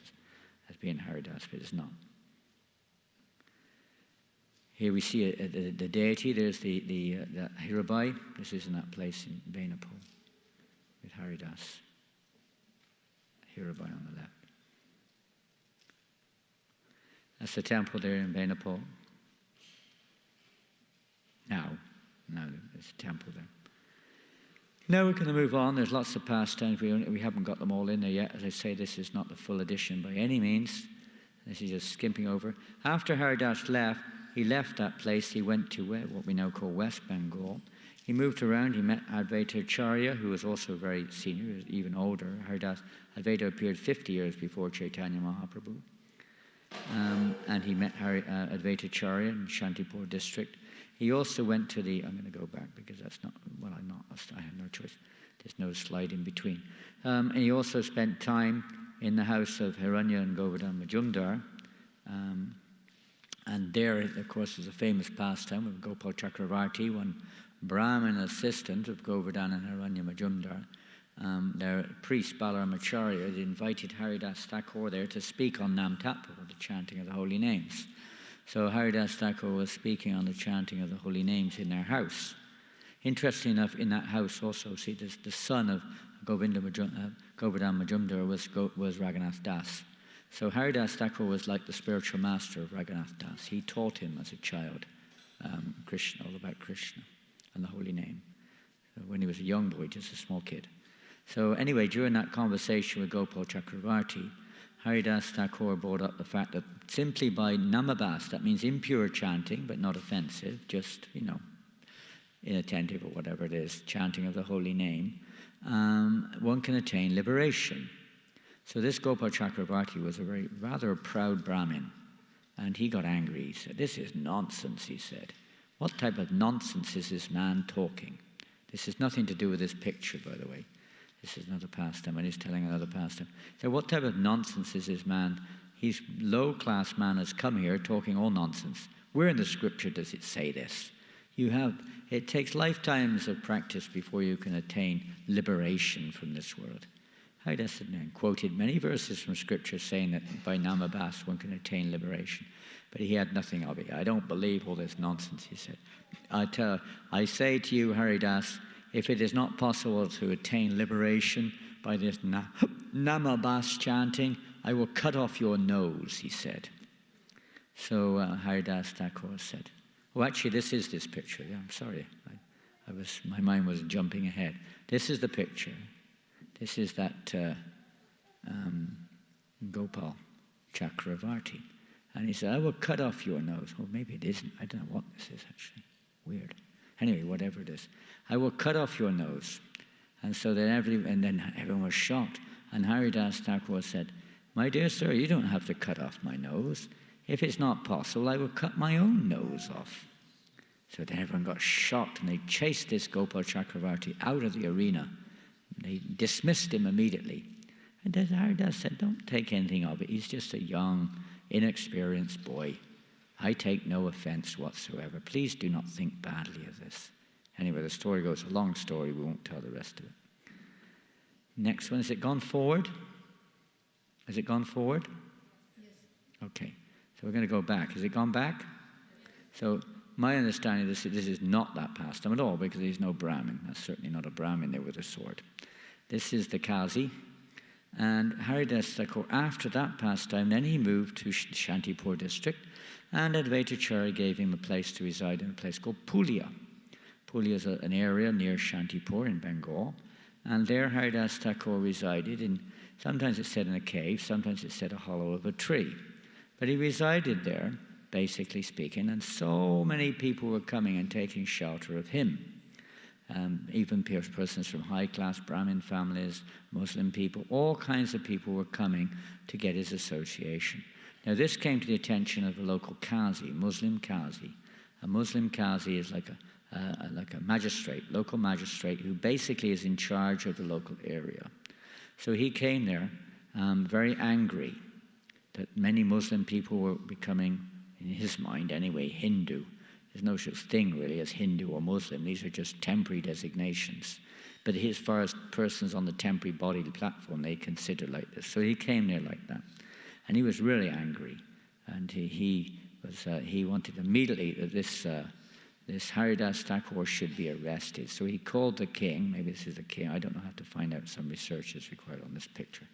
as being Haridas, but it's not. Here we see the deity. There's the Hirabai. This is in that place in Benapur with Haridas. Hirabai on the left. That's the temple there in Benapur. Now there's a temple there. Now we're going to move on. There's lots of pastimes. We haven't got them all in there yet. As I say, this is not the full edition by any means. This is just skimping over. After Haridas left, he left that place. He went to what we now call West Bengal. He moved around. He met Advaita Acharya, who was also very senior, even older. Advaita appeared 50 years before Chaitanya Mahaprabhu. And he met Advaita Acharya in Shantipur district. He also went to I'm going to go back because that's not, well, I have no choice. There's no slide in between. And he also spent time in the house of Hiranya and Govardhan Majumdar. And there, of course, is a famous pastime of Gopal Chakravarti, one Brahmin assistant of Govardhan and Hiranya Majumdar. Their priest, Balaram Acharya, had invited Haridas Thakur there to speak on Nam Tattva, the chanting of the holy names. So Haridas Thakur was speaking on the chanting of the holy names in their house. Interestingly enough, in that house also, see, the son of Govardhan Majumdar was Raghunath Das. So Haridas Thakur was like the spiritual master of Raghunath Das. He taught him as a child Krishna, all about Krishna and the holy name. So when he was a young boy, just a small kid. So anyway, during that conversation with Gopal Chakravarti, Haridas Thakur brought up the fact that simply by namabhas, that means impure chanting, but not offensive, just, inattentive or whatever it is, chanting of the holy name, one can attain liberation. So this Gopal Chakravarti was rather a proud Brahmin, and he got angry. He said, "This is nonsense," he said. "What type of nonsense is this man talking?" This has nothing to do with this picture, by the way. This is another pastime, and he's telling another pastime. So what type of nonsense is this man? He's low-class man has come here talking all nonsense. Where in the scripture does it say this? It takes lifetimes of practice before you can attain liberation from this world. Haridas quoted many verses from scripture saying that by namabhas one can attain liberation. But he had nothing of it. "I don't believe all this nonsense," he said. I say to you, Haridas, if it is not possible to attain liberation by this namabhas chanting, I will cut off your nose, he said. So Haridas Thakur said, "Oh, actually, this is this picture." Yeah, I'm sorry. My mind was jumping ahead. This is the picture. This is that Gopal Chakravarti. And he said, "I will cut off your nose." Well, maybe it isn't. I don't know what this is, actually. Weird. Anyway, whatever it is. "I will cut off your nose." And so then everyone was shocked. And Haridas Thakur said, "My dear sir, you don't have to cut off my nose. If it's not possible, I will cut my own nose off." So then everyone got shocked, and they chased this Gopal Chakravarti out of the arena. They dismissed him immediately. And as Haridas said, "Don't take anything of it. He's just a young inexperienced boy. I take no offense whatsoever. Please do not think badly of this. Anyway, the story goes, a long story, we won't tell the rest of it. Next one, has it gone forward? Has it gone forward? Yes. Okay, so we're going to go back. Has it gone back? So my understanding is this is not that pastime at all, because there's no Brahmin. That's certainly not a Brahmin there with a sword. This is the Kazi. And Haridas Thakur, after that pastime, then he moved to Shantipur district, and Advaitacharya gave him a place to reside in a place called Pulia. Pulia is an area near Shantipur in Bengal, and there Haridas Thakur resided in, sometimes it's said in a cave, sometimes it's said a hollow of a tree. But he resided there, basically speaking, and so many people were coming and taking shelter of him. Even persons from high-class Brahmin families, Muslim people, all kinds of people were coming to get his association. Now this came to the attention of a local Qazi, Muslim Qazi. A Muslim Qazi is like a magistrate, local magistrate, who basically is in charge of the local area. So he came there very angry that many Muslim people were becoming, in his mind anyway, Hindu. There's no such thing really as Hindu or Muslim. These are just temporary designations. But as far as persons on the temporary body platform, they consider like this. So he came there like that. And he was really angry. And he wanted immediately that this Haridas Thakur should be arrested. So he called the king, maybe this is the king, I don't know, I have to find out, some research is required on this picture.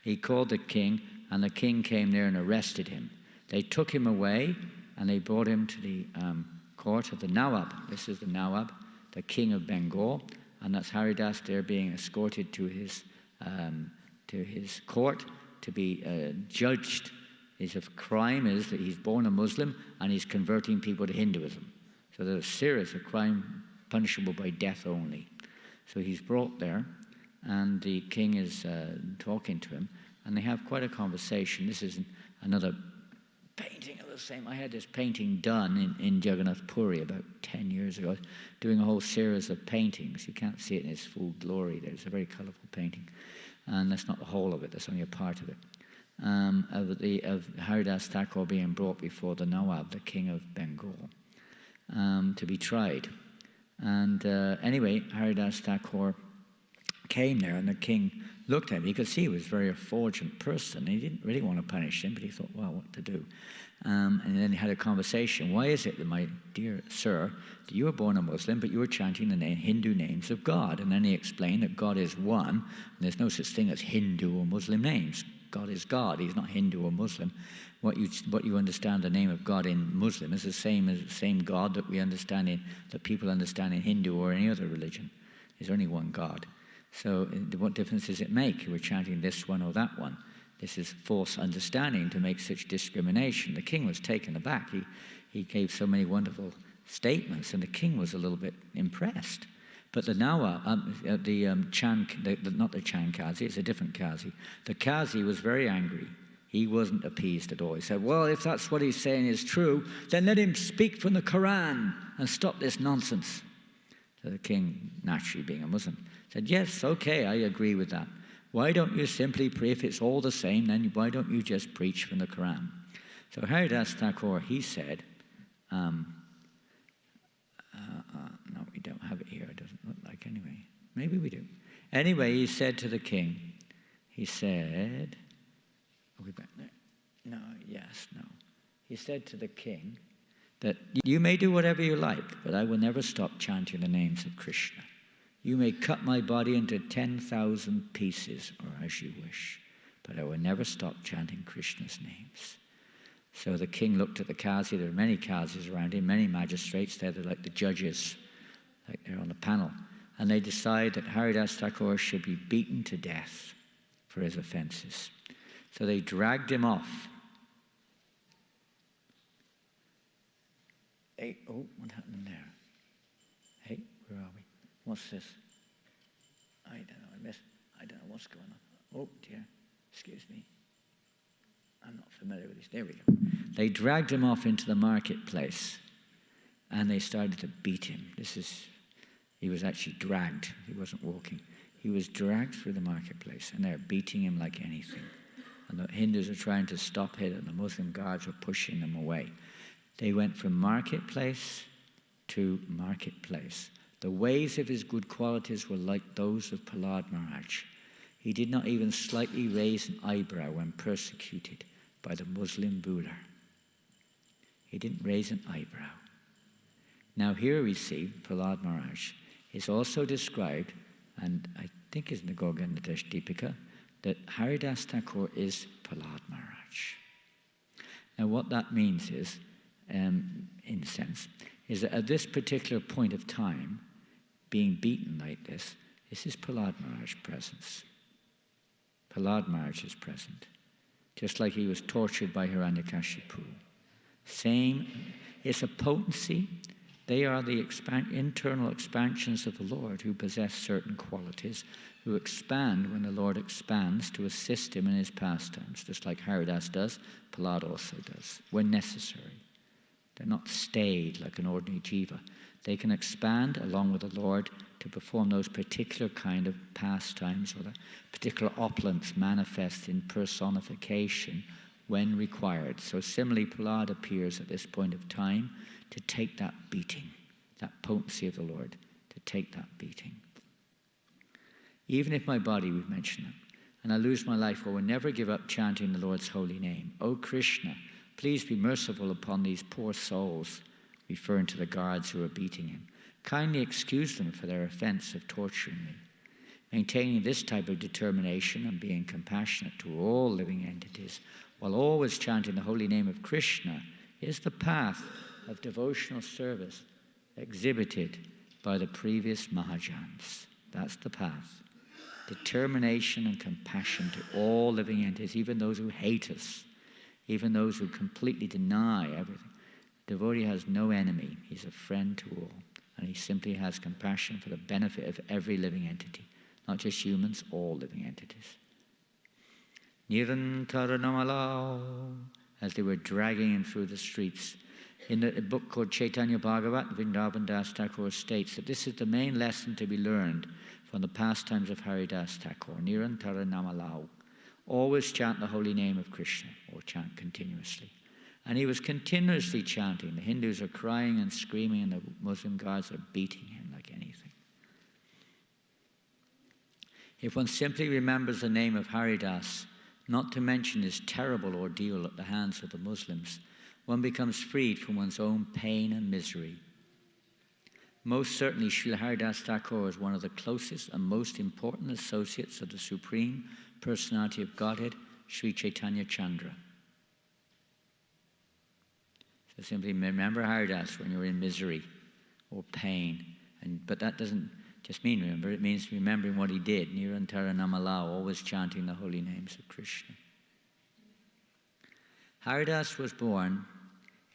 He called the king, and the king came there and arrested him. They took him away, and they brought him to the court of the Nawab. This is the Nawab, the king of Bengal, and that's Haridas there being escorted to his court to be judged. His crime is that he's born a Muslim and he's converting people to Hinduism. So there's a series of crime punishable by death only. So he's brought there, and the king is talking to him, and they have quite a conversation. This is another painting of the same. I had this painting done in Jagannath Puri about 10 years ago, doing a whole series of paintings. You can't see it in its full glory. There's a very colourful painting. And that's not the whole of it, that's only a part of it. Of Haridas Thakur being brought before the Nawab, the king of Bengal, to be tried. And anyway, Haridas Thakur came there, and the king looked at him. He could see he was a very effulgent person. He didn't really want to punish him, but he thought, well, what to do? And then he had a conversation. Why is it that, my dear sir, that you were born a Muslim, but you were chanting the Hindu names of God? And then he explained that God is one, and there's no such thing as Hindu or Muslim names. God is God. He's not Hindu or Muslim. What you understand the name of God in Muslim is the same God that we understand that people understand in Hindu or any other religion. There's only one God. So what difference does it make? We're chanting this one or that one. This is false understanding to make such discrimination. The king was taken aback. He gave so many wonderful statements, and the king was a little bit impressed. But the Nawab, not the Chan Qazi, it's a different Qazi. The Qazi was very angry. He wasn't appeased at all. He said, well, if that's what he's saying is true, then let him speak from the Quran and stop this nonsense. So the king, naturally being a Muslim, said, yes, okay, I agree with that. Why don't you simply pray, if it's all the same, then why don't you just preach from the Quran? So Haridas Thakur, he said, no, we don't have it here. It doesn't look like anyway. Maybe we do. Anyway, he said to the king, he said, are we back there? No, yes, no. He said to the king that you may do whatever you like, but I will never stop chanting the names of Krishna. You may cut my body into 10,000 pieces, or as you wish, but I will never stop chanting Krishna's names. So the king looked at the Qazi. There were many Qazis around him, many magistrates. They're like the judges, like they're on the panel. And they decide that Haridas Thakur should be beaten to death for his offenses. So they dragged him off. Hey, oh, what happened there? Hey, where are we? What's this? I don't know, I don't know what's going on. Oh dear, excuse me. I'm not familiar with this. There we go. They dragged him off into the marketplace, and they started to beat him. He was actually dragged. He wasn't walking. He was dragged through the marketplace, and they're beating him like anything. And the Hindus are trying to stop it, and the Muslim guards are pushing them away. They went from marketplace to marketplace. The ways of his good qualities were like those of Prahlad Maharaj. He did not even slightly raise an eyebrow when persecuted by the Muslim ruler. He didn't raise an eyebrow. Now here we see Prahlad Maharaj is also described, and I think it's in the Gorganadesh Deepika, that Haridas Thakur is Prahlad Maharaj. Now what that means is, in a sense, is that at this particular point of time, being beaten like this is Prahlad Maharaj's presence. Prahlad Maharaj is present, just like he was tortured by Hiranyakashipu. Same, it's a potency. They are the internal expansions of the Lord who possess certain qualities, who expand when the Lord expands to assist him in his pastimes, just like Haridas does, Prahlad also does, when necessary. They're not stayed like an ordinary jiva. They can expand along with the Lord to perform those particular kind of pastimes, or the particular opulence manifest in personification when required. So similarly, Prahlad appears at this point of time to take that beating, that potency of the Lord, to take that beating. Even if my body, we've mentioned it, and I lose my life, I will never give up chanting the Lord's holy name. O Krishna, please be merciful upon these poor souls, referring to the guards who are beating him. Kindly excuse them for their offense of torturing me. Maintaining this type of determination and being compassionate to all living entities, while always chanting the holy name of Krishna, is the path of devotional service exhibited by the previous Mahajans. That's the path. Determination and compassion to all living entities, even those who hate us, even those who completely deny everything. The devotee has no enemy. He's a friend to all. And he simply has compassion for the benefit of every living entity, not just humans, all living entities. Nirantara Namalao, as they were dragging him through the streets. In a book called Chaitanya Bhagavat, Vrindavan Das Thakur states that this is the main lesson to be learned from the pastimes of Haridas Thakur. Nirantara Namalao. Always chant the holy name of Krishna, or chant continuously. And he was continuously chanting. The Hindus are crying and screaming, and the Muslim guards are beating him like anything. If one simply remembers the name of Haridas, not to mention his terrible ordeal at the hands of the Muslims, one becomes freed from one's own pain and misery. Most certainly, Srila Haridas Thakur is one of the closest and most important associates of the Supreme Personality of Godhead, Sri Chaitanya Chandra. So simply remember Haridas when you're in misery or pain. But that doesn't just mean remember, it means remembering what he did. Nirantara Namalao, always chanting the holy names of Krishna. Haridas was born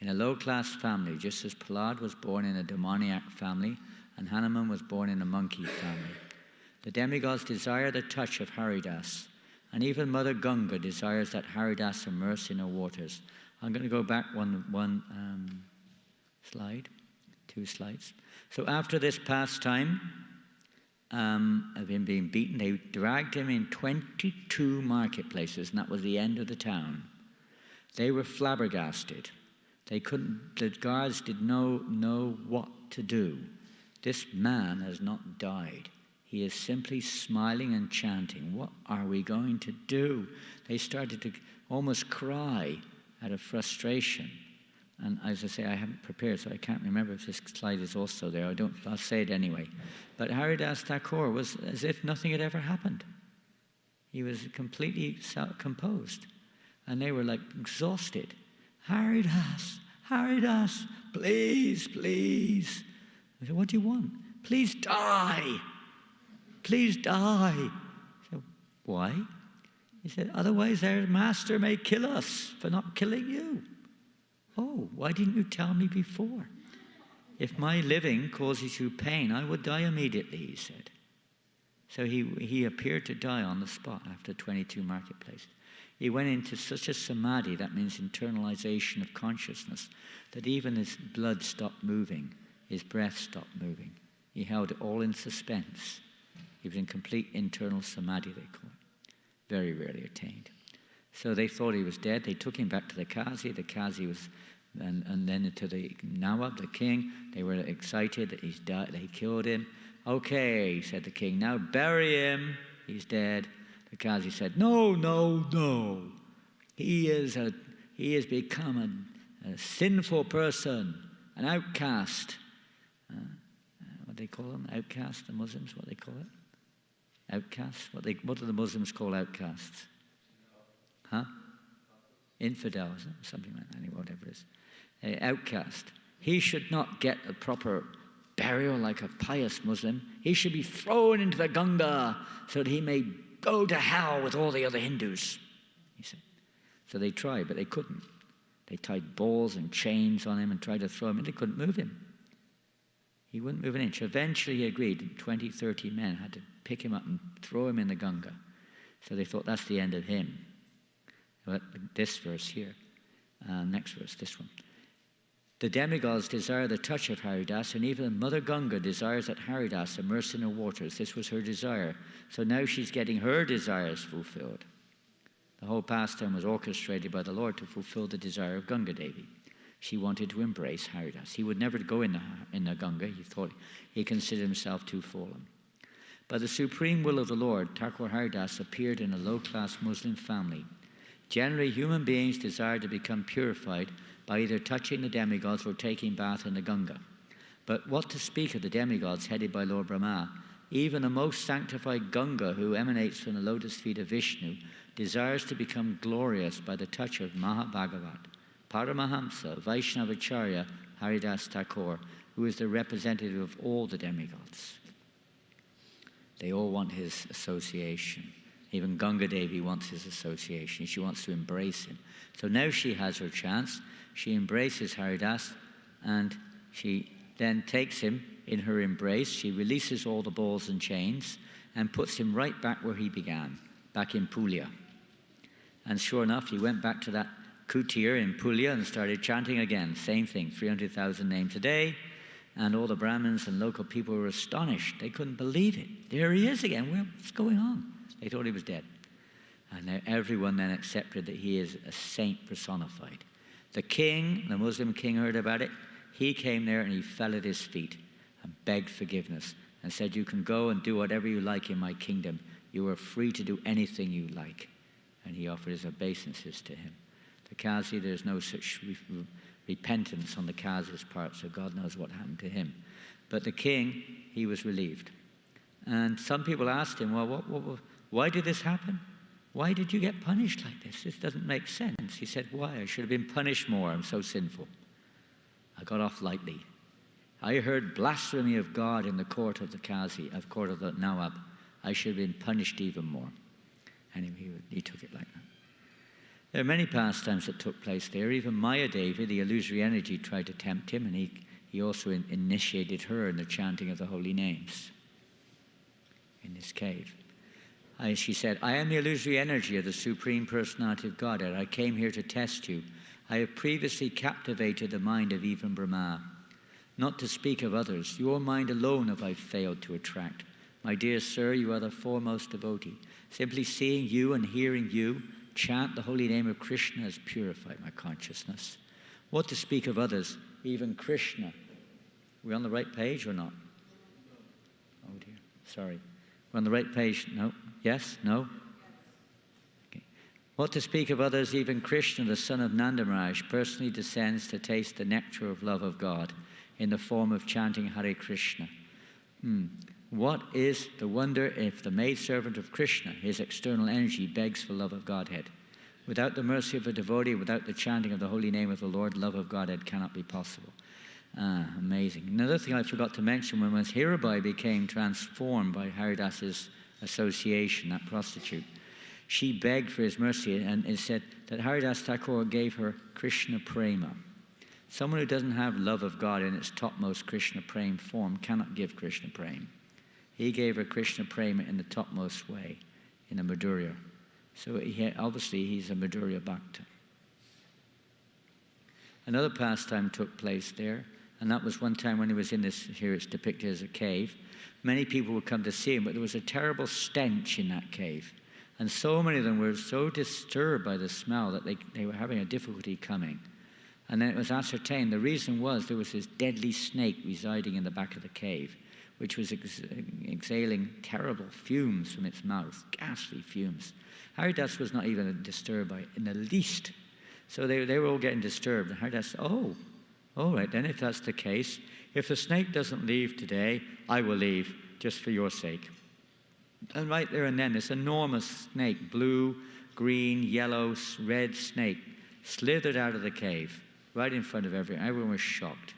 in a low-class family, just as Prahlad was born in a demoniac family and Hanuman was born in a monkey family. The demigods desire the touch of Haridas, and even Mother Ganga desires that Haridas immerse in her waters. I'm going to go back one slide, 2 slides. So after this pastime of him being beaten, they dragged him in 22 marketplaces, and that was the end of the town. They were flabbergasted. The guards didn't know what to do. This man has not died. He is simply smiling and chanting. What are we going to do? They started to almost cry out of frustration. And as I say, I haven't prepared, so I can't remember if this slide is also there. I'll say it anyway. But Haridas Thakur was as if nothing had ever happened. He was completely composed. And they were like exhausted. Haridas, Haridas, please, please. I said, what do you want? Please die. Please die. I said, why? He said, otherwise our master may kill us for not killing you. Oh, why didn't you tell me before? If my living causes you pain, I would die immediately, he said. So he appeared to die on the spot after 22 marketplaces. He went into such a samadhi, that means internalization of consciousness, that even his blood stopped moving, his breath stopped moving. He held it all in suspense. He was in complete internal samadhi, they call it. Very rarely attained. So they thought he was dead. They took him back to the Qazi. The Qazi was, and then to the Nawab, the king. They were excited that he's died. They killed him. Okay, said the king, now bury him. He's dead. The Qazi said, no, no, no. He has become a sinful person, an outcast. What do they call them? Outcast, the Muslims, what do they call it? Outcasts? What do the Muslims call outcasts? Huh? Infidels, something like that, anyway, whatever it is. Outcast. He should not get a proper burial like a pious Muslim. He should be thrown into the Ganga so that he may go to hell with all the other Hindus, he said. So they tried, but they couldn't. They tied balls and chains on him and tried to throw him in. They couldn't move him. He wouldn't move an inch. Eventually he agreed. 20, 30 men had to pick him up and throw him in the Ganga. So they thought that's the end of him. But this verse here, next verse, this one. The demigods desire the touch of Haridas, and even Mother Ganga desires that Haridas immerse in her waters. This was her desire. So now she's getting her desires fulfilled. The whole pastime was orchestrated by the Lord to fulfill the desire of Ganga Devi. She wanted to embrace Haridas. He would never go in the Ganga. He considered himself too fallen. By the supreme will of the Lord, Thakur Haridas appeared in a low-class Muslim family. Generally, human beings desire to become purified by either touching the demigods or taking bath in the Ganga. But what to speak of the demigods headed by Lord Brahma? Even the most sanctified Ganga, who emanates from the lotus feet of Vishnu, desires to become glorious by the touch of Mahabhagavat, Paramahamsa, Vaishnavacharya, Haridas Thakur, who is the representative of all the demigods. They all want his association. Even Ganga Devi wants his association. She wants to embrace him. So now she has her chance. She embraces Haridas, and she then takes him in her embrace. She releases all the balls and chains and puts him right back where he began, back in Puglia. And sure enough, he went back to that kutir in Puglia and started chanting again. Same thing, 300,000 names a day. And all the Brahmins and local people were astonished. They couldn't believe it. There he is again. What's going on? They thought he was dead. And now everyone then accepted that he is a saint personified. The king, the Muslim king, heard about it. He came there and he fell at his feet and begged forgiveness and said, you can go and do whatever you like in my kingdom. You are free to do anything you like. And he offered his obeisances to him. The Qazi, there's no such repentance on the Qazi's part, so God knows what happened to him. But the king, he was relieved. And some people asked him, well, why did this happen? Why did you get punished like this? This doesn't make sense. He said, why? I should have been punished more. I'm so sinful. I got off lightly. I heard blasphemy of God in the court of the Qazi, court of the Nawab. I should have been punished even more. Anyway, he took it like that. There are many pastimes that took place there. Even Maya Devi, the illusory energy, tried to tempt him, and he also initiated her in the chanting of the holy names in this cave. She said, I am the illusory energy of the Supreme Personality of Godhead. I came here to test you. I have previously captivated the mind of even Brahma. Not to speak of others, your mind alone have I failed to attract. My dear sir, you are the foremost devotee. Simply seeing you and hearing you chant the holy name of Krishna has purified my consciousness. What to speak of others, even Krishna. Are we on the right page or not? Oh dear, sorry. We're on the right page? No? Yes? No? Okay. What to speak of others, even Krishna, the son of Nanda Maharaj, personally descends to taste the nectar of love of God in the form of chanting Hare Krishna. What is the wonder if the maidservant of Krishna, his external energy, begs for love of Godhead? Without the mercy of a devotee, without the chanting of the holy name of the Lord, love of Godhead cannot be possible. Amazing. Another thing I forgot to mention, when Hirabai became transformed by Haridas's association, that prostitute, she begged for his mercy, and it said that Haridas Thakur gave her Krishna Prema. Someone who doesn't have love of God in its topmost Krishna Prema form cannot give Krishna Prema. He gave her Krishna Prema in the topmost way, in a Madhurya. So obviously he's a Madhurya Bhakta. Another pastime took place there, and that was one time when he was in this, here it's depicted as a cave. Many people would come to see him, but there was a terrible stench in that cave. And so many of them were so disturbed by the smell that they were having a difficulty coming. And then it was ascertained the reason was there was this deadly snake residing in the back of the cave, which was exhaling terrible fumes from its mouth, ghastly fumes. Haridas was not even disturbed by it in the least. So they were all getting disturbed. And Haridas said, oh, all right then, if that's the case, if the snake doesn't leave today, I will leave, just for your sake. And right there and then, this enormous snake, blue, green, yellow, red snake, slithered out of the cave, right in front of everyone. Everyone was shocked.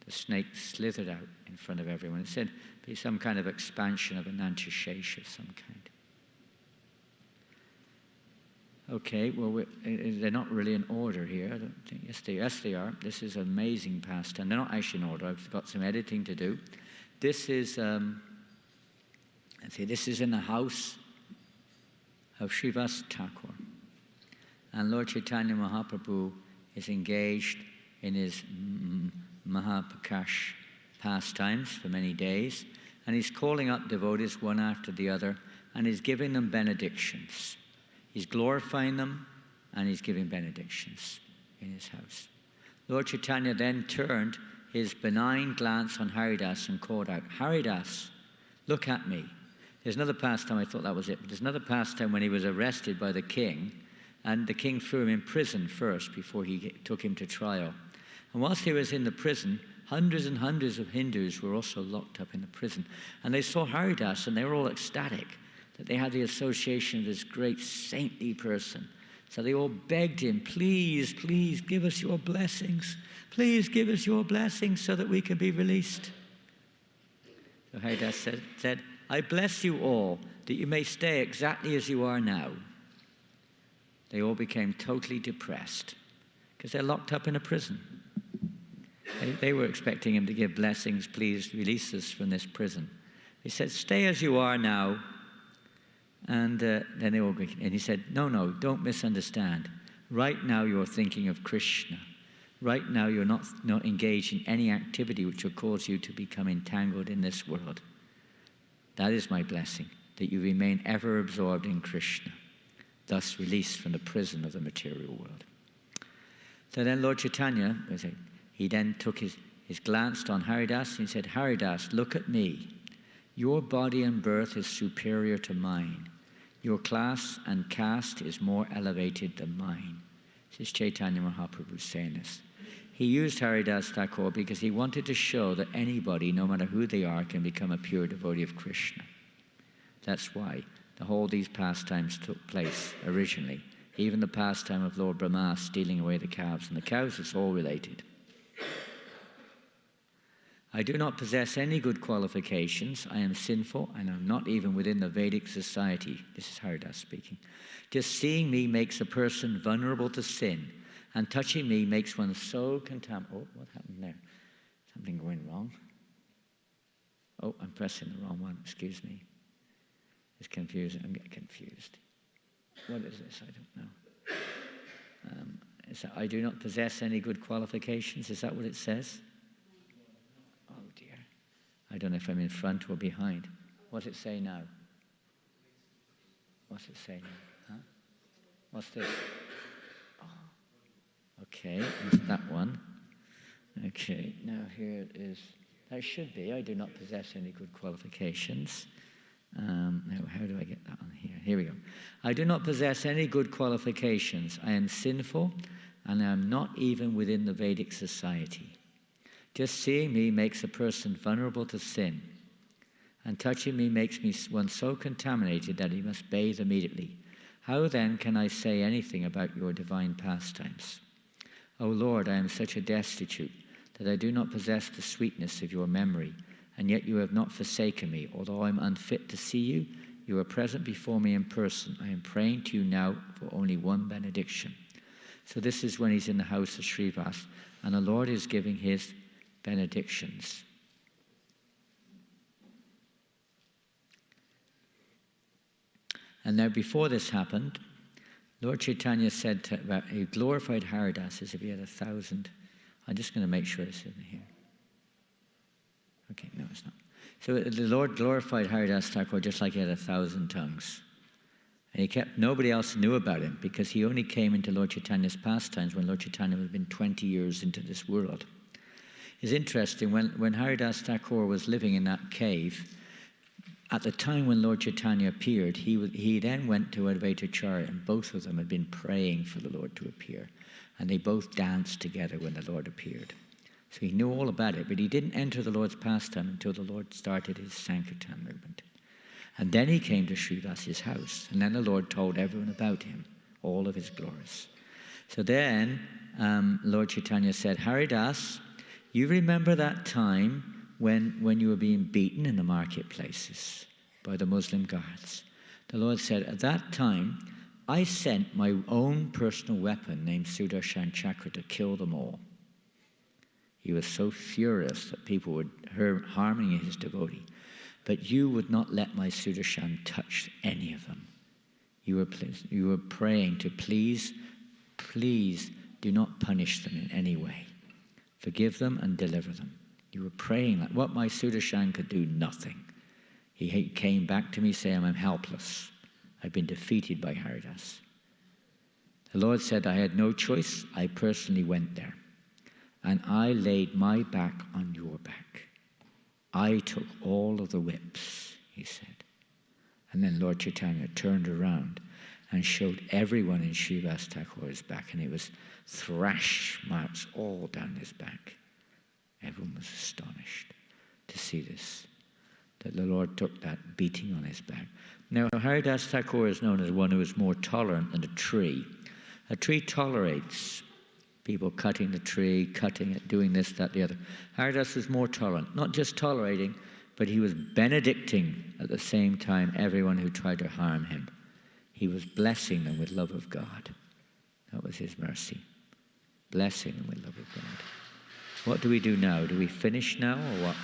The snake slithered out in front of everyone. It said be some kind of expansion of an antishesh of some kind. Okay, well, they're not really in order here, I don't think. Yes, they are. This is an amazing pastime. They're not actually in order. I've got some editing to do. This is, this is in the house of Srivas Thakur. And Lord Chaitanya Mahaprabhu is engaged in his Mahapakash pastimes for many days. And he's calling up devotees one after the other, and he's giving them benedictions. He's glorifying them, and he's giving benedictions in his house. Lord Chaitanya then turned his benign glance on Haridas and called out, Haridas, look at me. There's another pastime, I thought that was it, but there's another pastime when he was arrested by the king, and the king threw him in prison first before he took him to trial. And whilst he was in the prison, hundreds and hundreds of Hindus were also locked up in the prison. And they saw Haridas, and they were all ecstatic that they had the association of this great saintly person. So they all begged him, please, please give us your blessings. Please give us your blessings so that we can be released. So Haridas said, I bless you all that you may stay exactly as you are now. They all became totally depressed because they're locked up in a prison. They were expecting him to give blessings, please release us from this prison. He said, stay as you are now. And then they all agreed. And he said, no, don't misunderstand. Right now you're thinking of Krishna. Right now you're not engaged in any activity which will cause you to become entangled in this world. That is my blessing, that you remain ever absorbed in Krishna, thus released from the prison of the material world. So then Lord Chaitanya, he then took his glanced on Haridas and he said, Haridas, look at me. Your body and birth is superior to mine. Your class and caste is more elevated than mine. This is Chaitanya Mahaprabhu saying this. He used Haridas Thakur because he wanted to show that anybody, no matter who they are, can become a pure devotee of Krishna. That's why these pastimes took place originally. Even the pastime of Lord Brahma stealing away the calves. And the cows, it's all related. I do not possess any good qualifications. I am sinful, and I'm not even within the Vedic society. This is Haridas speaking. Just seeing me makes a person vulnerable to sin, and touching me makes one so contaminated. Oh, what happened there? Something going wrong? Oh, I'm pressing the wrong one. Excuse me. It's confusing. I'm getting confused. What is this? I don't know. I do not possess any good qualifications. Is that what it says? Oh dear. I don't know if I'm in front or behind. What's it say now? What's it say now? Huh? What's this? Oh. Okay, there's that one. Okay, now here it is. That should be, I do not possess any good qualifications. Now, how do I get that on here? Here we go. I do not possess any good qualifications. I am sinful, and I am not even within the Vedic society. Just seeing me makes a person vulnerable to sin, and touching me makes one so contaminated that he must bathe immediately. How then can I say anything about your divine pastimes? O Lord, I am such a destitute that I do not possess the sweetness of your memory, and yet you have not forsaken me. Although I am unfit to see you, you are present before me in person. I am praying to you now for only one benediction. So this is when he's in the house of Srivas, and the Lord is giving his benedictions. And now before this happened, Lord Chaitanya said, he glorified Haridas as if he had 1,000. I'm just going to make sure it's in here. Okay, no, it's not. So the Lord glorified Haridas Thakur just like he had 1,000 tongues. And nobody else knew about him because he only came into Lord Chaitanya's pastimes when Lord Chaitanya had been 20 years into this world. It's interesting, when Haridas Thakur was living in that cave, at the time when Lord Chaitanya appeared, he then went to Advaitacharya, and both of them had been praying for the Lord to appear. And they both danced together when the Lord appeared. So he knew all about it, but he didn't enter the Lord's pastime until the Lord started his Sankirtan movement. And then he came to Srivas's house, and then the Lord told everyone about him, all of his glories. So then Lord Chaitanya said, Haridas, you remember that time when you were being beaten in the marketplaces by the Muslim guards? The Lord said, at that time, I sent my own personal weapon named Sudarshan Chakra to kill them all. He was so furious that people were harming his devotee. But you would not let my Sudarshan touch any of them. You were praying to please do not punish them in any way. Forgive them and deliver them. You were praying like what my Sudarshan could do, nothing. He came back to me saying, I'm helpless. I've been defeated by Haridas. The Lord said I had no choice. I personally went there. And I laid my back on your back. I took all of the whips, he said. And then Lord Chaitanya turned around and showed everyone in Srivas Thakur's back, and it was thrash marks all down his back. Everyone was astonished to see this, that the Lord took that beating on his back. Now, Haridas Thakur is known as one who is more tolerant than a tree. A tree tolerates people cutting the tree, cutting it, doing this, that, the other. Haridas was more tolerant, not just tolerating, but he was benedicting at the same time everyone who tried to harm him. He was blessing them with love of God. That was his mercy. Blessing them with love of God. What do we do now? Do we finish now or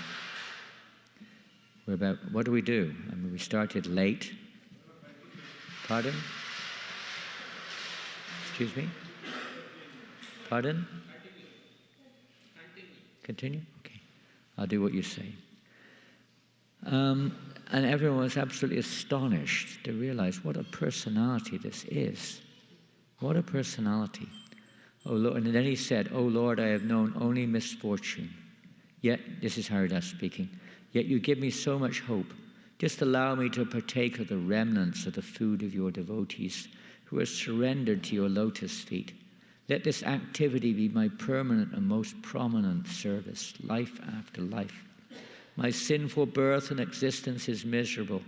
what? What do we do? I mean, we started late. Pardon? Excuse me? Pardon? Continue? Okay. I'll do what you say. And everyone was absolutely astonished to realize what a personality this is. What a personality. Oh Lord, and then he said, oh Lord, I have known only misfortune. Yet, this is Haridas speaking, yet you give me so much hope. Just allow me to partake of the remnants of the food of your devotees who are surrendered to your lotus feet. Let this activity be my permanent and most prominent service, life after life. My sinful birth and existence is miserable,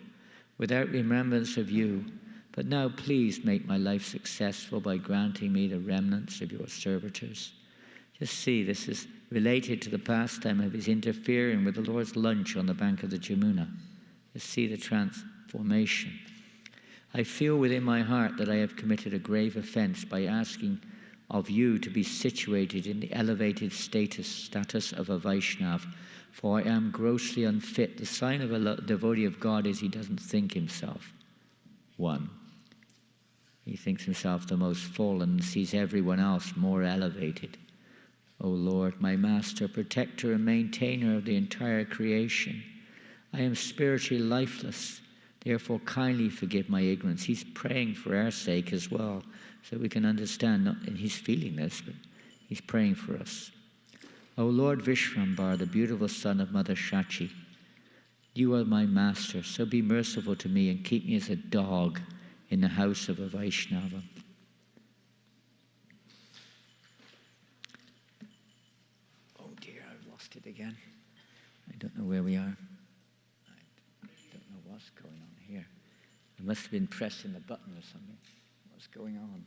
without remembrance of you. But now please make my life successful by granting me the remnants of your servitors. Just see, this is related to the pastime of his interfering with the Lord's lunch on the bank of the Jamuna. Just see the transformation. I feel within my heart that I have committed a grave offense by asking of you to be situated in the elevated status of a Vaishnav, for I am grossly unfit. The sign of a devotee of God is he doesn't think himself. 1. He thinks himself the most fallen and sees everyone else more elevated. O Lord, my Master, protector and maintainer of the entire creation, I am spiritually lifeless. Therefore, kindly forgive my ignorance. He's praying for our sake as well, so we can understand, and he's feeling this, but he's praying for us. O Lord Vishvambar, the beautiful son of Mother Shachi, you are my master, so be merciful to me and keep me as a dog in the house of a Vaishnava. Oh dear, I've lost it again. I don't know where we are. I don't know what's going on here. I must have been pressing the button or something. What's going on?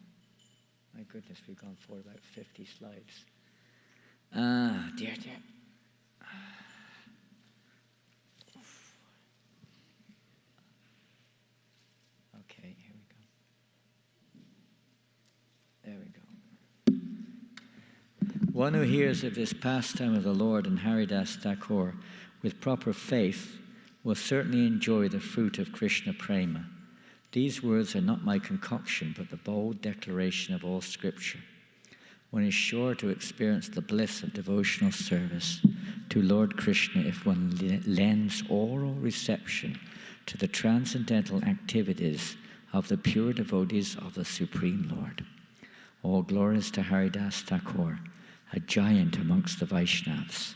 My goodness, we've gone for about 50 slides. Ah, dear. Okay, here we go. There we go. One who hears of this pastime of the Lord and Haridas Thakur with proper faith will certainly enjoy the fruit of Krishna Prema. These words are not my concoction, but the bold declaration of all Scripture. One is sure to experience the bliss of devotional service to Lord Krishna if one lends oral reception to the transcendental activities of the pure devotees of the Supreme Lord. All glories to Haridas Thakur, a giant amongst the Vaishnavas.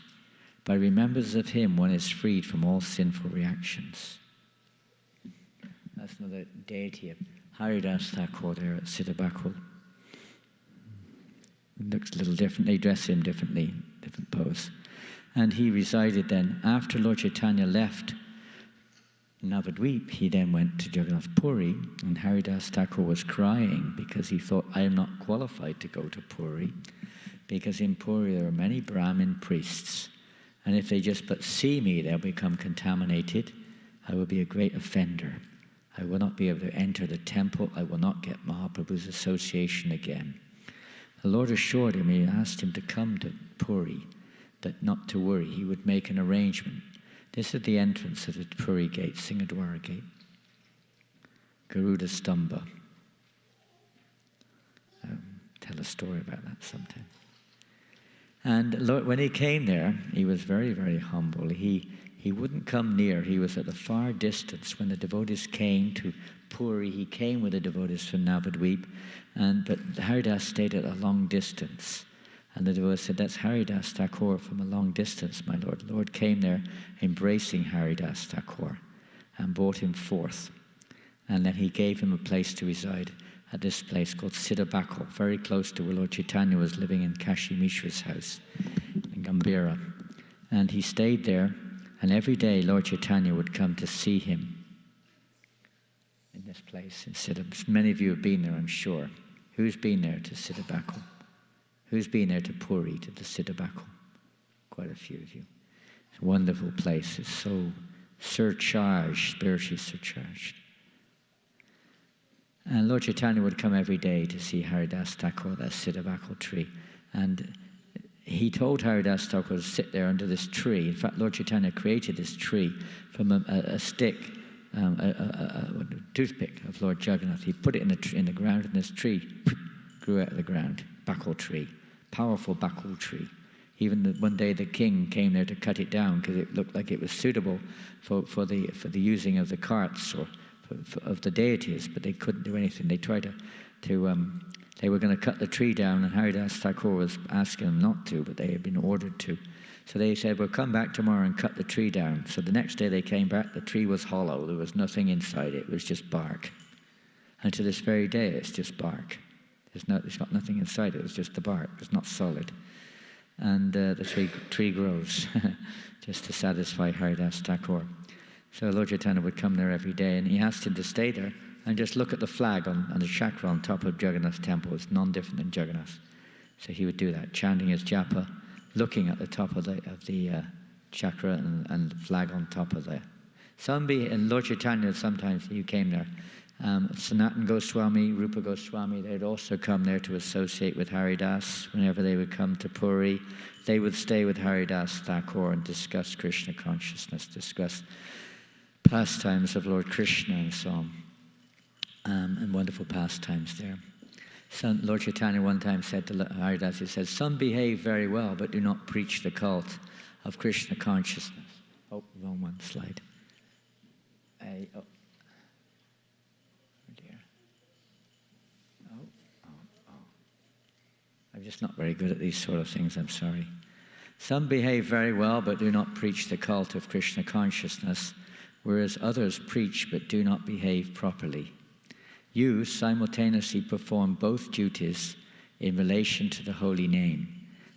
By remembrance of him, one is freed from all sinful reactions. That's another deity of Haridas Thakur there at Siddhabakul. Looks a little different. They dress him differently, different pose. And he resided then, after Lord Chaitanya left Navadvip, he then went to Jagannath Puri, and Haridas Thakur was crying because he thought, I am not qualified to go to Puri, because in Puri there are many Brahmin priests, and if they just but see me, they'll become contaminated. I will be a great offender. I will not be able to enter the temple. I will not get Mahaprabhu's association again. The Lord assured him, he asked him to come to Puri, but not to worry. He would make an arrangement. This is the entrance of the Puri gate, Singadwara gate. Garuda Stamba. Tell a story about that sometime. And Lord, when he came there, he was very, very humble. He wouldn't come near. He was at a far distance. When the devotees came to Puri, he came with the devotees from Navadvip, but Haridas stayed at a long distance. And the devotee said, that's Haridas Thakur from a long distance, my Lord. The Lord came there embracing Haridas Thakur and brought him forth. And then he gave him a place to reside at this place called Siddhabakul, very close to where Lord Chaitanya was living in Kashi Mishra's house in Gambhira. And he stayed there, and every day Lord Chaitanya would come to see him in this place in Siddhabakul. Many of you have been there, I'm sure. Who's been there to Siddhabakul? Who's been there to Puri, to the Siddhabakul? Quite a few of you. It's a wonderful place. It's so surcharged, spiritually surcharged. And Lord Chaitanya would come every day to see Haridas Thakur, that Siddhabakul tree. And he told Haridas Thakur to sit there under this tree. In fact, Lord Chaitanya created this tree from a stick, a toothpick of Lord Jagannath. He put it in the ground, and this tree grew out of the ground. Bakul tree. Powerful Bakul tree. Even one day the king came there to cut it down because it looked like it was suitable for the using of the carts or of the deities, but they couldn't do anything. They tried they were going to cut the tree down, and Haridas Thakur was asking them not to, but they had been ordered to. So they said, well, come back tomorrow and cut the tree down. So the next day they came back, the tree was hollow. There was nothing inside it. It was just bark. And to this very day, it's just bark. It's got nothing inside it. It's just the bark. It's not solid. And the tree grows just to satisfy Haridas Thakur. So Lord Chaitanya would come there every day, and he asked him to stay there and just look at the flag on the chakra on top of Jagannath's temple. It's none different than Jagannath. So he would do that, chanting his japa, looking at the top of the chakra and the flag on top of there. And Lord Chaitanya, sometimes he came there. Sanatan Goswami, Rupa Goswami, they'd also come there to associate with Haridas. Whenever they would come to Puri, they would stay with Haridas Thakur and discuss Krishna consciousness, discuss pastimes of Lord Krishna and so on, and wonderful pastimes there. Lord Chaitanya one time said to Haridas, he said, some behave very well, but do not preach the cult of Krishna consciousness. Oh, wrong one, slide. I'm just not very good at these sort of things, I'm sorry. Some behave very well, but do not preach the cult of Krishna consciousness, whereas others preach but do not behave properly. You simultaneously perform both duties in relation to the holy name,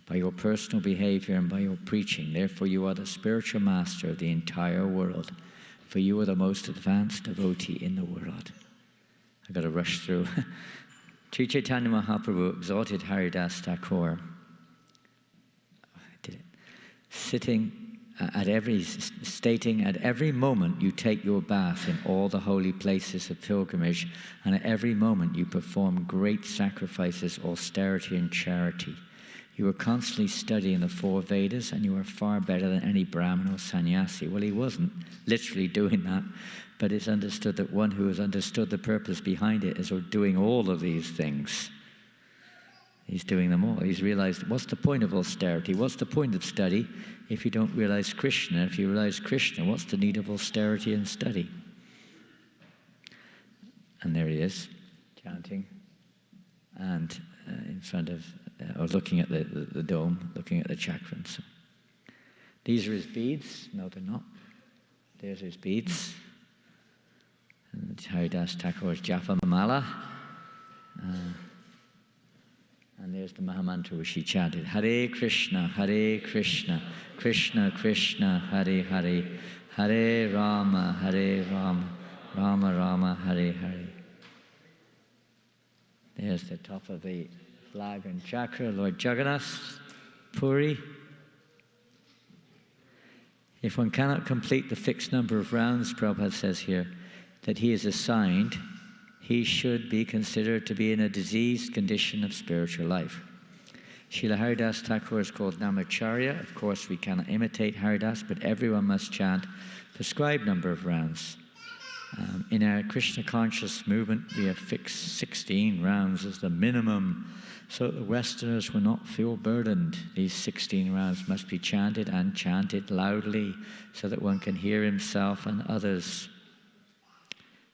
by your personal behavior and by your preaching. Therefore, you are the spiritual master of the entire world, for you are the most advanced devotee in the world. I've got to rush through. Sri Chaitanya Mahaprabhu exhorted Haridas Thakur, stating, at every moment you take your bath in all the holy places of pilgrimage, and at every moment you perform great sacrifices, austerity, and charity. You are constantly studying the 4 Vedas, and you are far better than any Brahmin or sannyasi. Well, he wasn't literally doing that, but it's understood that one who has understood the purpose behind it is doing all of these things. He's doing them all. He's realized, what's the point of austerity? What's the point of study if you don't realize Krishna? If you realize Krishna, what's the need of austerity and study? And there he is, chanting, and in front of, or looking at the dome, looking at the chakrams. So these are his beads. No, they're not. There's his beads. And Haridas Thakur's Japa Mala. And there's the Mahamantra which he chanted. Hare Krishna, Krishna Krishna, Hare Hare, Hare Rama, Rama Rama, Hare Hare. There's the top of the flag and chakra, Lord Jagannath, Puri. If one cannot complete the fixed number of rounds, Prabhupada says here, that he is assigned, he should be considered to be in a diseased condition of spiritual life. Srila Haridas Thakur is called Namacharya. Of course, we cannot imitate Haridas, but everyone must chant prescribed number of rounds. In our Krishna conscious movement, we have fixed 16 rounds as the minimum, so that the Westerners will not feel burdened. These 16 rounds must be chanted and chanted loudly, so that one can hear himself and others.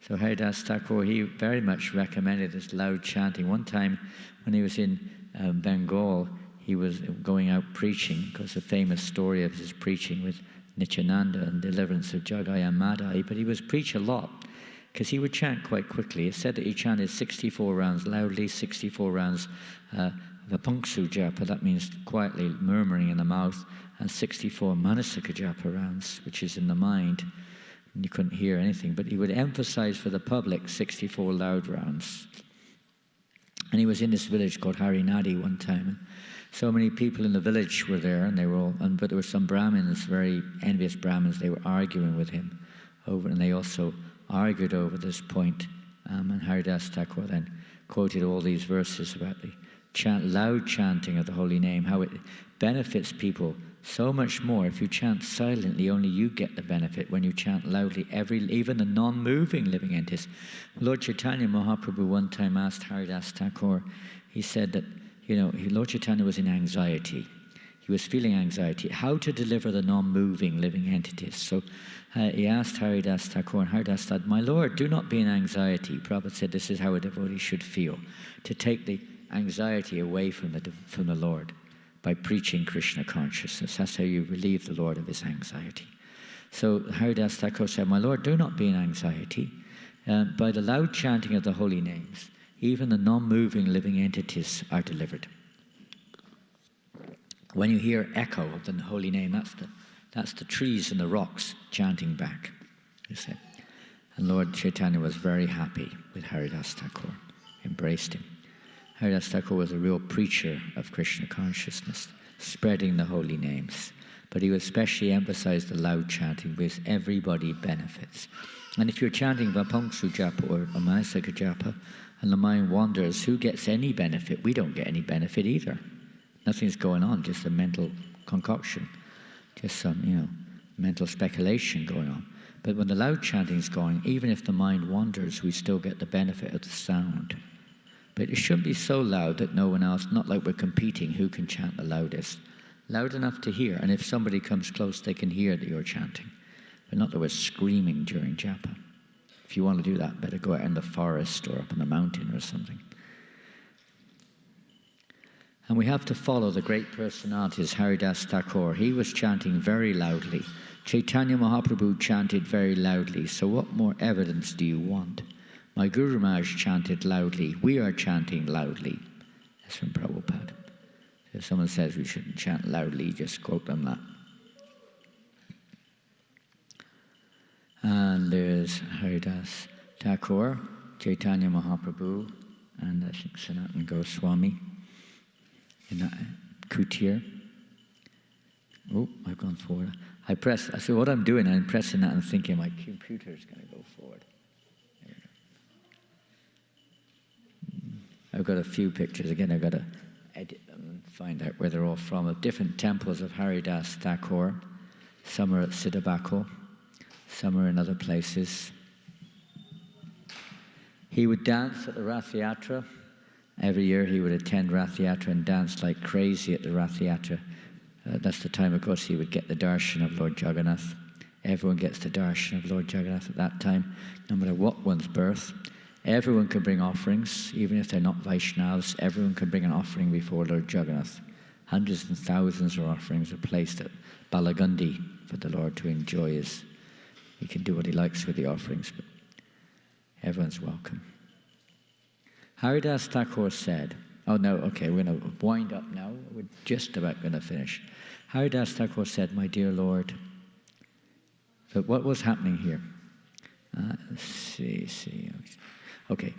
So Haridas Thakur, he very much recommended this loud chanting. One time when he was in Bengal, he was going out preaching, because the famous story of his preaching with Nityananda and deliverance of Jagaya Madai, but he was preach a lot, because he would chant quite quickly. It said that he chanted 64 rounds loudly, 64 rounds Vapunksu japa, that means quietly murmuring in the mouth, and 64 Manasika japa rounds, which is in the mind. And you couldn't hear anything, but he would emphasize for the public 64 loud rounds. And he was in this village called Harinadi one time, and so many people in the village were there, and they were all, but there were some Brahmins, very envious Brahmins, they were arguing with him over, and they also argued over this point. And Haridas Thakur then quoted all these verses about the loud chanting of the holy name, how it benefits people so much more. If you chant silently, only you get the benefit. When you chant loudly, even the non-moving living entities. Lord Chaitanya Mahaprabhu one time asked Haridas Thakur, he said that, Lord Chaitanya was in anxiety. He was feeling anxiety, how to deliver the non-moving living entities. So he asked Haridas Thakur, and Haridas said, "My Lord, do not be in anxiety." Prabhupada said this is how a devotee should feel, to take the anxiety away from the Lord by preaching Krishna consciousness. That's how you relieve the Lord of his anxiety. So Haridas Thakur said, "My Lord, do not be in anxiety. By the loud chanting of the holy names, even the non-moving living entities are delivered." When you hear echo of the holy name, that's the trees and the rocks chanting back, you see. And Lord Chaitanya was very happy with Haridas Thakur, embraced him. Haridas Thakur was a real preacher of Krishna consciousness, spreading the holy names. But he would especially emphasize the loud chanting, because everybody benefits. And if you're chanting Vapunksu japa or Manasika japa, and the mind wanders, who gets any benefit? We don't get any benefit either. Nothing's going on, just a mental concoction, just some, mental speculation going on. But when the loud chanting's going, even if the mind wanders, we still get the benefit of the sound. But it shouldn't be so loud that no one else, not like we're competing who can chant the loudest. Loud enough to hear, and if somebody comes close, they can hear that you're chanting. But not that we're screaming during japa. If you want to do that, better go out in the forest or up on a mountain or something. And we have to follow the great personalities, Haridas Thakur. He was chanting very loudly. Chaitanya Mahaprabhu chanted very loudly. So what more evidence do you want? My Guru Maharaj chanted loudly. We are chanting loudly. That's from Prabhupada. So if someone says we shouldn't chant loudly, just quote them that. And there's Haridas Thakur, Chaitanya Mahaprabhu, and I think Sanatana Goswami in that kutir. Oh, I've gone forward. I see what I'm doing, I'm pressing that and thinking my computer's going to go forward. There we go. I've got a few pictures. Again, I've got to edit them and find out where they're all from, of different temples of Haridas Thakur. Some are at Siddhabako, some are in other places. He would dance at the Rath Yatra. Every year he would attend Rath Yatra and dance like crazy at the Rath Yatra. That's the time, of course, he would get the darshan of Lord Jagannath. Everyone gets the darshan of Lord Jagannath at that time, no matter what one's birth. Everyone can bring offerings, even if they're not Vaishnavas. Everyone can bring an offering before Lord Jagannath. Hundreds and thousands of offerings are placed at Balagandi for the Lord to enjoy. He can do what he likes with the offerings, but everyone's welcome. Haridas Thakur said, oh no, okay, we're going to wind up now. We're just about going to finish. Haridas Thakur said, my dear Lord, but what was happening here? Okay.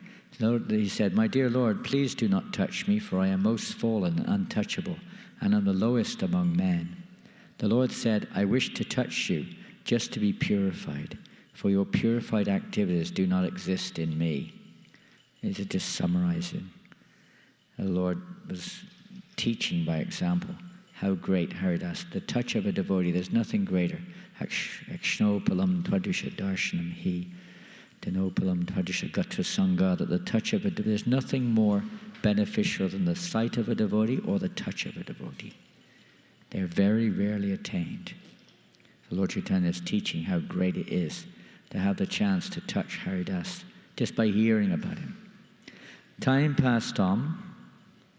He said, my dear Lord, please do not touch me, for I am most fallen and untouchable, and am the lowest among men. The Lord said, I wish to touch you, just to be purified, for your purified activities do not exist in me. These are just summarizing. The Lord was teaching by example how great Haridas, the touch of a devotee, there's nothing greater. Akshnopalam twadusha darshanam hi, denopalam twadusha gatra sangha, that the touch of a devotee, there's nothing more beneficial than the sight of a devotee or the touch of a devotee. They're very rarely attained. The Lord Chaitanya is teaching how great it is to have the chance to touch Haridas just by hearing about him. Time passed on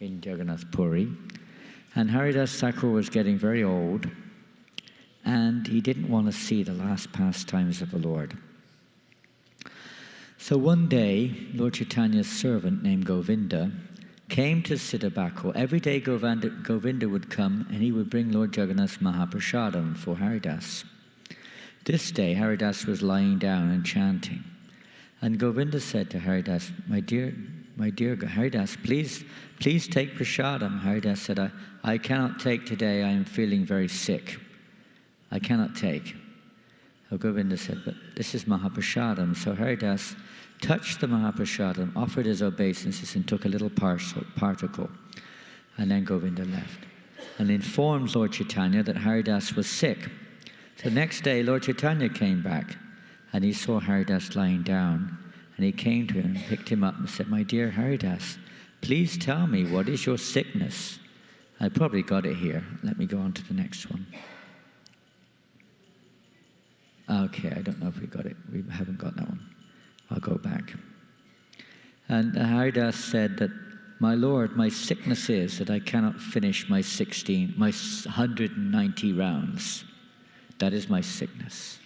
in Jagannath Puri, and Haridas Thakur was getting very old, and he didn't want to see the last pastimes of the Lord. So one day, Lord Chaitanya's servant named Govinda came to Siddhabakul. Every day Govinda would come and he would bring Lord Jagannath's Mahaprasadam for Haridas. This day Haridas was lying down and chanting. And Govinda said to Haridas, my dear Haridas, please take prasadam. Haridas said, I cannot take today, I am feeling very sick. I cannot take. So Govinda said, but this is Mahaprasadam. So Haridas touched the Mahaprasadam, offered his obeisances, and took a little particle. And then Govinda left. And informed Lord Chaitanya that Haridas was sick. So next day, Lord Chaitanya came back, and he saw Haridas lying down. And he came to him and picked him up and said, my dear Haridas, please tell me, what is your sickness? I probably got it here. Let me go on to the next one. Okay, I don't know if we got it. We haven't got that one. I'll go back. And Haridas said that, my Lord, my sickness is that I cannot finish my 190 rounds. That is my sickness.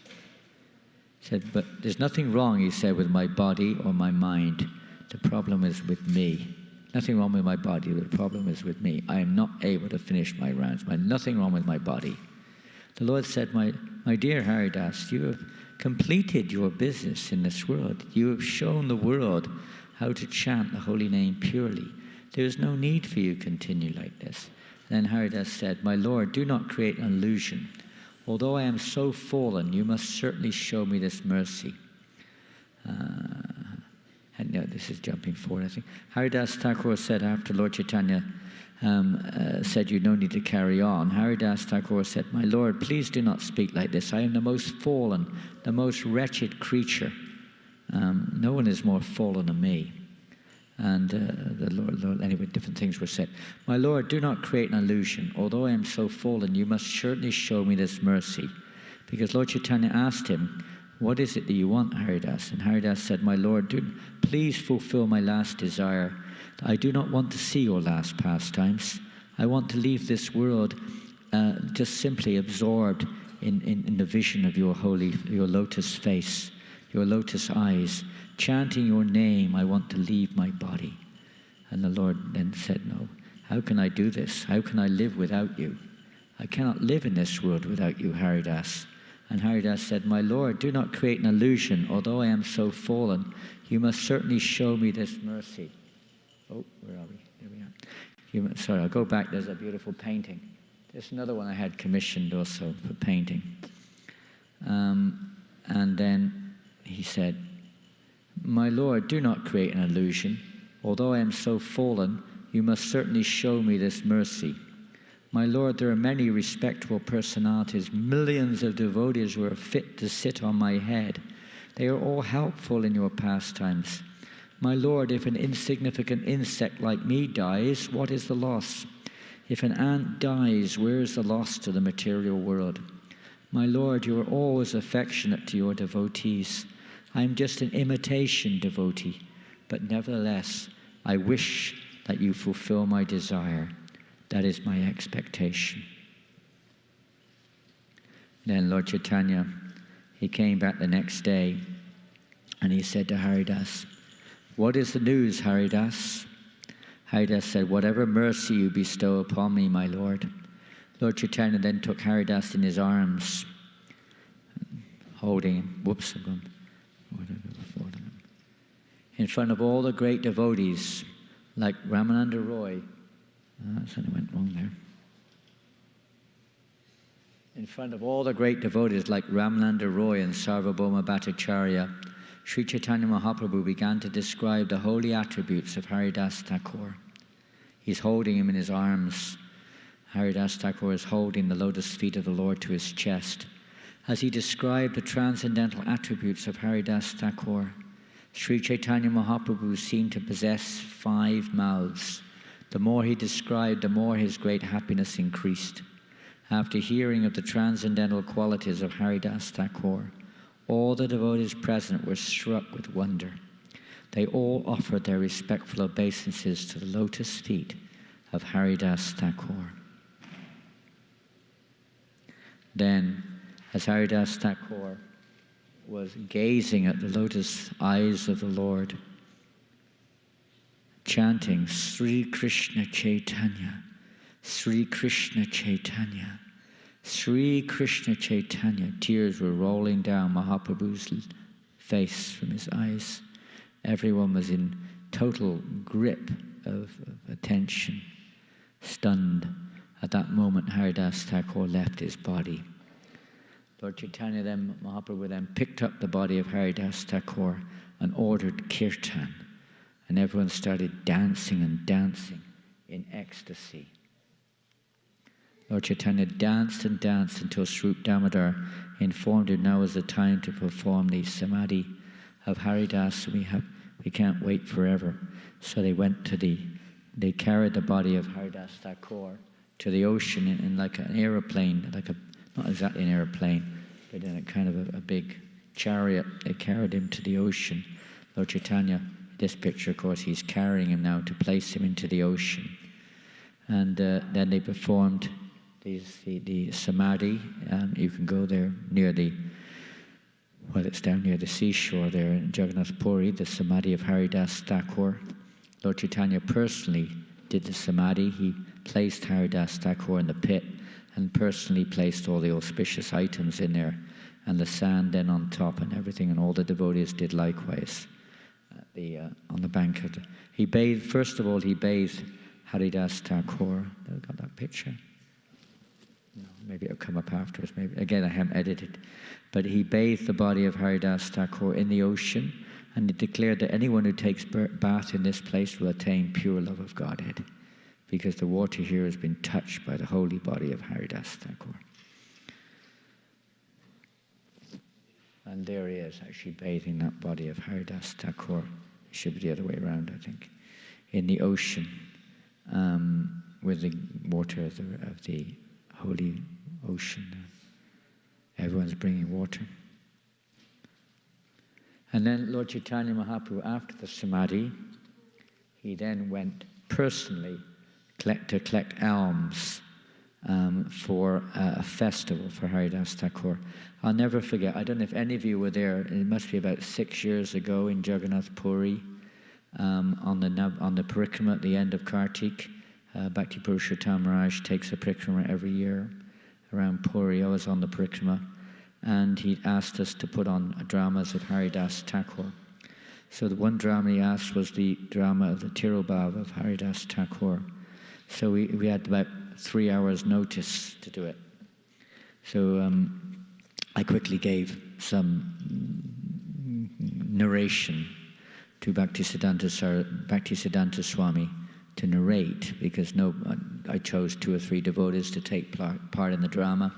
He said, but there's nothing wrong, he said, with my body or my mind. The problem is with me. Nothing wrong with my body, the problem is with me. I am not able to finish my rounds. Nothing wrong with my body. The Lord said, my dear Haridas, you have completed your business in this world. You have shown the world how to chant the holy name purely. There is no need for you to continue like this. Then Haridas said, my Lord, do not create an illusion. Although I am so fallen, you must certainly show me this mercy. And no, this is jumping forward, I think. Haridas Thakur said after Lord Chaitanya said you no need to carry on, Haridas Thakur said, my Lord, please do not speak like this. I am the most fallen, the most wretched creature. No one is more fallen than me. And the Lord, anyway, different things were said. My Lord, do not create an illusion. Although I am so fallen, you must certainly show me this mercy. Because Lord Chaitanya asked him, what is it that you want, Haridas? And Haridas said, my Lord, please fulfill my last desire. I do not want to see your last pastimes. I want to leave this world just simply absorbed in the vision of your lotus face, your lotus eyes. Chanting your name, I want to leave my body. And the Lord then said, no, how can I do this? How can I live without you? I cannot live in this world without you, Haridas. And Haridas said, my Lord, do not create an illusion. Although I am so fallen, you must certainly show me this mercy. Oh, where are we? There we are. Sorry, I'll go back. There's a beautiful painting. There's another one I had commissioned also for painting. And then he said, my Lord, do not create an illusion. Although I am so fallen, you must certainly show me this mercy. My Lord, there are many respectable personalities, millions of devotees who are fit to sit on my head. They are all helpful in your pastimes. My Lord, if an insignificant insect like me dies, what is the loss? If an ant dies, where is the loss to the material world? My Lord, you are always affectionate to your devotees. I am just an imitation devotee. but nevertheless, I wish that you fulfill my desire. That is my expectation. Then Lord Chaitanya, he came back the next day, and he said to Haridas, "What is the news, Haridas?" Haridas said, "Whatever mercy you bestow upon me, my Lord." Lord Chaitanya then took Haridas in his arms, holding him. Whoops, I'm going. In front of all the great devotees, like Ramananda Roy. Something went wrong there. In front of all the great devotees, like Ramananda Roy and Sarvabhauma Bhattacharya, Sri Chaitanya Mahaprabhu began to describe the holy attributes of Haridas Thakur. He's holding him in his arms. Haridas Thakur is holding the lotus feet of the Lord to his chest. As he described the transcendental attributes of Haridas Thakur, Sri Chaitanya Mahaprabhu seemed to possess 5 mouths. The more he described, the more his great happiness increased. After hearing of the transcendental qualities of Haridas Thakur, all the devotees present were struck with wonder. They all offered their respectful obeisances to the lotus feet of Haridas Thakur. Then, as Haridas Thakur was gazing at the lotus eyes of the Lord, chanting Sri Krishna Chaitanya, Sri Krishna Chaitanya, Sri Krishna Chaitanya, tears were rolling down Mahaprabhu's face from his eyes. Everyone was in total grip of attention, stunned. At that moment, Haridas Thakur left his body. Lord Chaitanya then, Mahaprabhu then picked up the body of Haridas Thakur and ordered kirtan. And everyone started dancing and dancing in ecstasy. Lord Chaitanya danced and danced until Swarup Damodar informed him now was the time to perform the samadhi of Haridas. We can't wait forever. So they carried the body of Haridas Thakur to the ocean in like an aeroplane, not exactly an aeroplane, but in a kind of a big chariot. They carried him to the ocean. Lord Chaitanya, this picture, of course, he's carrying him now to place him into the ocean. And then they performed the samadhi. You can go there near it's down near the seashore there in Jagannath Puri, the samadhi of Haridas Thakur. Lord Chaitanya personally did the samadhi. He placed Haridas Thakur in the pit and personally placed all the auspicious items in there and the sand then on top and everything, and all the devotees did likewise on the bank of he bathed Haridas Thakur. Got that picture? No, maybe it'll come up afterwards. Maybe again, I haven't edited. But he bathed the body of Haridas Thakur in the ocean, and he declared that anyone who takes bath in this place will attain pure love of Godhead, because the water here has been touched by the holy body of Haridas Thakur. And there he is, actually bathing that body of Haridas Thakur. It should be the other way around, I think. In the ocean, with the water of the holy ocean. Everyone's bringing water. And then Lord Chaitanya Mahaprabhu, after the samadhi, he then went personally to collect alms for a festival for Haridas Thakur. I'll never forget, I don't know if any of you were there, it must be about 6 years ago in Jagannath Puri, on the parikrama at the end of Kartik. Bhakti Purushottam Maharaj takes a parikrama every year around Puri. I was on the parikrama, and he asked us to put on dramas of Haridas Thakur. So the one drama he asked was the drama of the Tirobhav of Haridas Thakur. So we had about 3 hours notice to do it. So I quickly gave some narration to Bhaktisiddhanta Swami to narrate, because I chose 2 or 3 devotees to take part in the drama.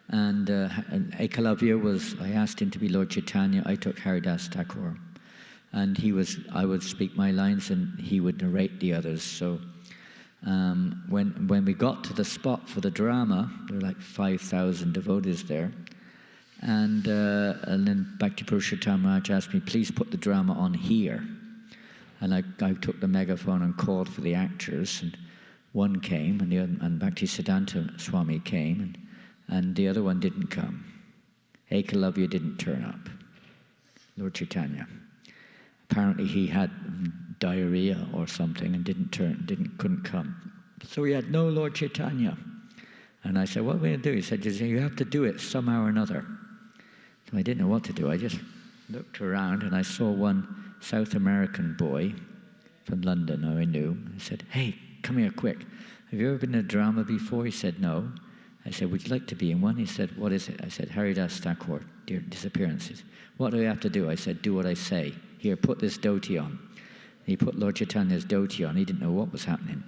And Ekalavya I asked him to be Lord Chaitanya, I took Haridas Thakur. And I would speak my lines and he would narrate the others. So when we got to the spot for the drama, there were like 5,000 devotees there. And then Bhakti Purushottam Maharaj asked me, please put the drama on here. And I took the megaphone and called for the actors, and one came, and Bhaktisiddhanta Swami came, and the other one didn't come. Ekalavya didn't turn up, Lord Chaitanya. Apparently he had diarrhea or something and couldn't come. So we had no Lord Chaitanya. And I said, what are we going to do? He said, you have to do it somehow or another. So I didn't know what to do. I just looked around and I saw one South American boy from London who I knew. I said, hey, come here quick. Have you ever been in a drama before? He said, no. I said, would you like to be in one? He said, what is it? I said, Haridas Thakur, Dear Disappearances. What do I have to do? I said, do what I say. Here, put this dhoti on. He put Lord Chaitanya's dhoti on. He didn't know what was happening.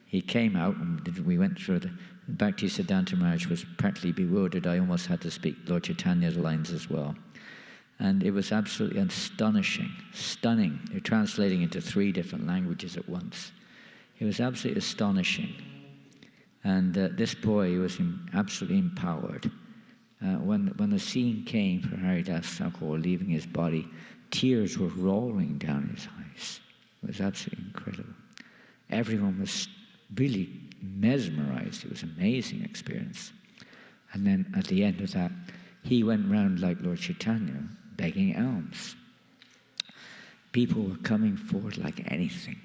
He came out, and we went through the Bhaktisiddhanta Maharaj was practically bewildered. I almost had to speak Lord Chaitanya's lines as well. And it was absolutely astonishing, stunning. They're translating into 3 different languages at once. It was absolutely astonishing. And this boy was absolutely empowered. When the scene came for Haridas Thakur leaving his body, tears were rolling down his eyes. It was absolutely incredible. Everyone was really mesmerized. It was an amazing experience. And then at the end of that, he went round like Lord Chaitanya, begging alms. People were coming forward like anything.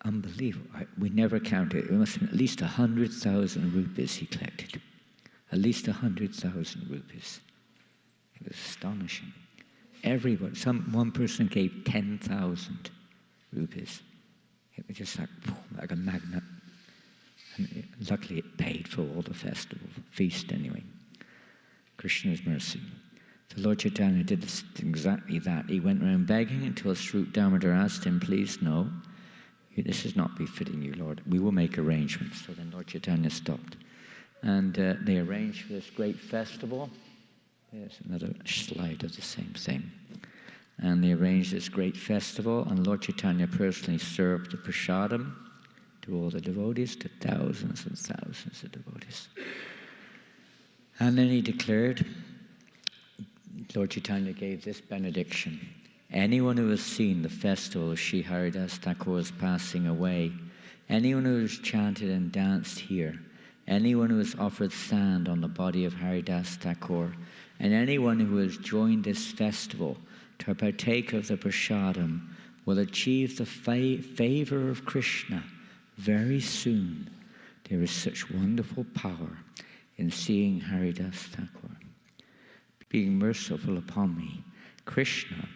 Unbelievable. We never counted. It must have been at least 100,000 rupees he collected. At least 100,000 rupees. It was astonishing. Everyone, one person gave 10,000 rupees. It was just like a magnet. And luckily it paid for all the festival, feast anyway. Krishna's mercy. The Lord Chaitanya did exactly that. He went around begging until Srup Damodar asked him, please no, this is not befitting you, Lord. We will make arrangements. So then Lord Chaitanya stopped. And they arranged for this great festival. There's another slide of the same thing. And they arranged this great festival, and Lord Chaitanya personally served the prasadam to all the devotees, to thousands and thousands of devotees. And then he declared, Lord Chaitanya gave this benediction: anyone who has seen the festival of Sri Haridas Thakur's passing away, anyone who has chanted and danced here, anyone who has offered sand on the body of Haridas Thakur, and anyone who has joined this festival to partake of the prasadam will achieve the favor of Krishna very soon. There is such wonderful power in seeing Haridas Thakur. Being merciful upon me, Krishna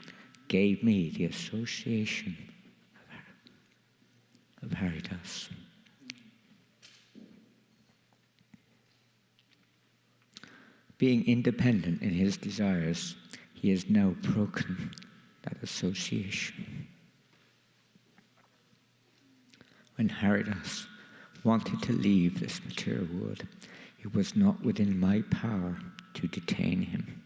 gave me the association of Haridas. Being independent in his desires, he has now broken that association. When Haridas wanted to leave this material world, it was not within my power to detain him.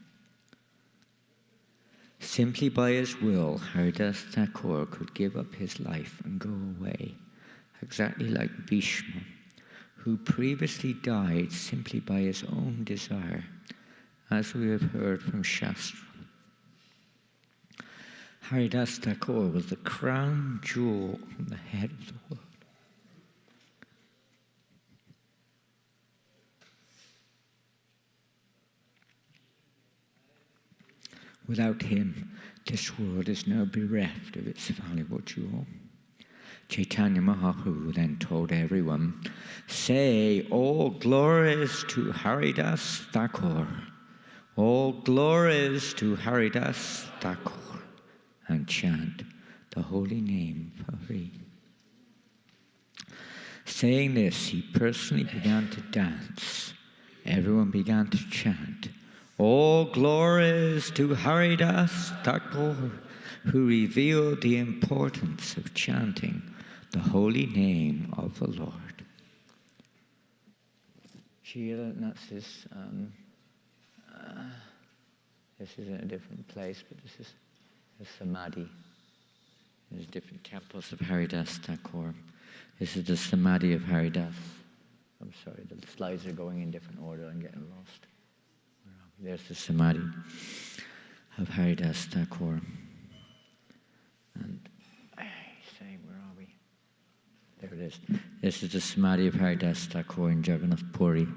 Simply by his will, Haridas Thakur could give up his life and go away, exactly like Bhishma, who previously died simply by his own desire, as we have heard from Shastra. Haridas Thakur was the crown jewel on the head of the world. Without him, this world is now bereft of its valuable jewel. Chaitanya Mahaprabhu then told everyone, say, all glories to Haridas Thakur. All glories to Haridas Thakur. And chant the holy name of Hari. Saying this, he personally began to dance. Everyone began to chant, all glories to Haridas Thakur, who revealed the importance of chanting the holy name of the Lord. Sheila, that's this. This is in a different place, but this is the Samadhi. There's different temples of Haridas Thakur. This is the Samadhi of Haridas. I'm sorry, the slides are going in different order. I'm getting lost. There's the Samadhi of Haridas Thakur. And it is. This is the Samadhi of Haridas Thakur in Jagannath Puri,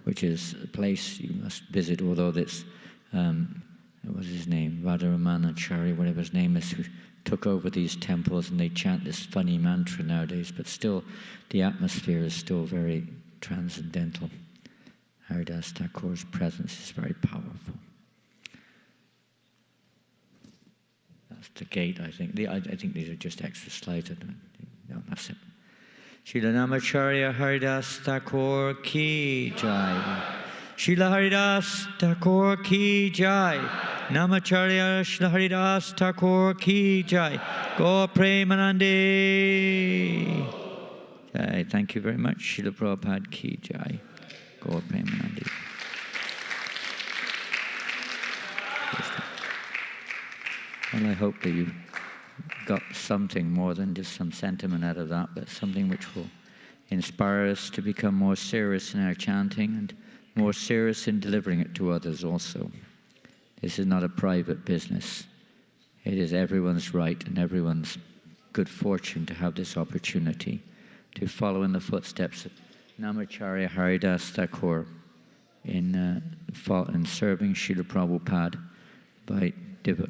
which is a place you must visit, although it's, what's his name, Radharamanachari, whatever his name is, who took over these temples, and they chant this funny mantra nowadays, but still the atmosphere is still very transcendental. Haridas Thakur's presence is very powerful. That's the gate, I think. I think these are just extra slides. No, that's it. Srila Namacharya Haridas Thakur ki jai. Srila Haridas Thakur ki jai. Namacharya Srila Haridas Thakur ki jai. Go Premanandi. Jai. Thank you very much. Srila Prabhupada ki jai. Go Premanandi. Well, I hope that you got something more than just some sentiment out of that, but something which will inspire us to become more serious in our chanting and more serious in delivering it to others also. This is not a private business. It is everyone's right and everyone's good fortune to have this opportunity to follow in the footsteps of Namacharya Haridas Thakur in serving Srila Prabhupada by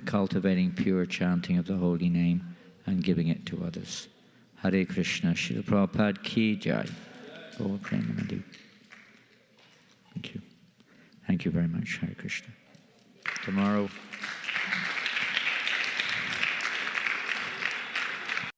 cultivating pure chanting of the holy name and giving it to others. Hare Krishna, Srila Prabhupada ki jai. Go Premanandi. Thank you. Thank you very much. Hare Krishna. Tomorrow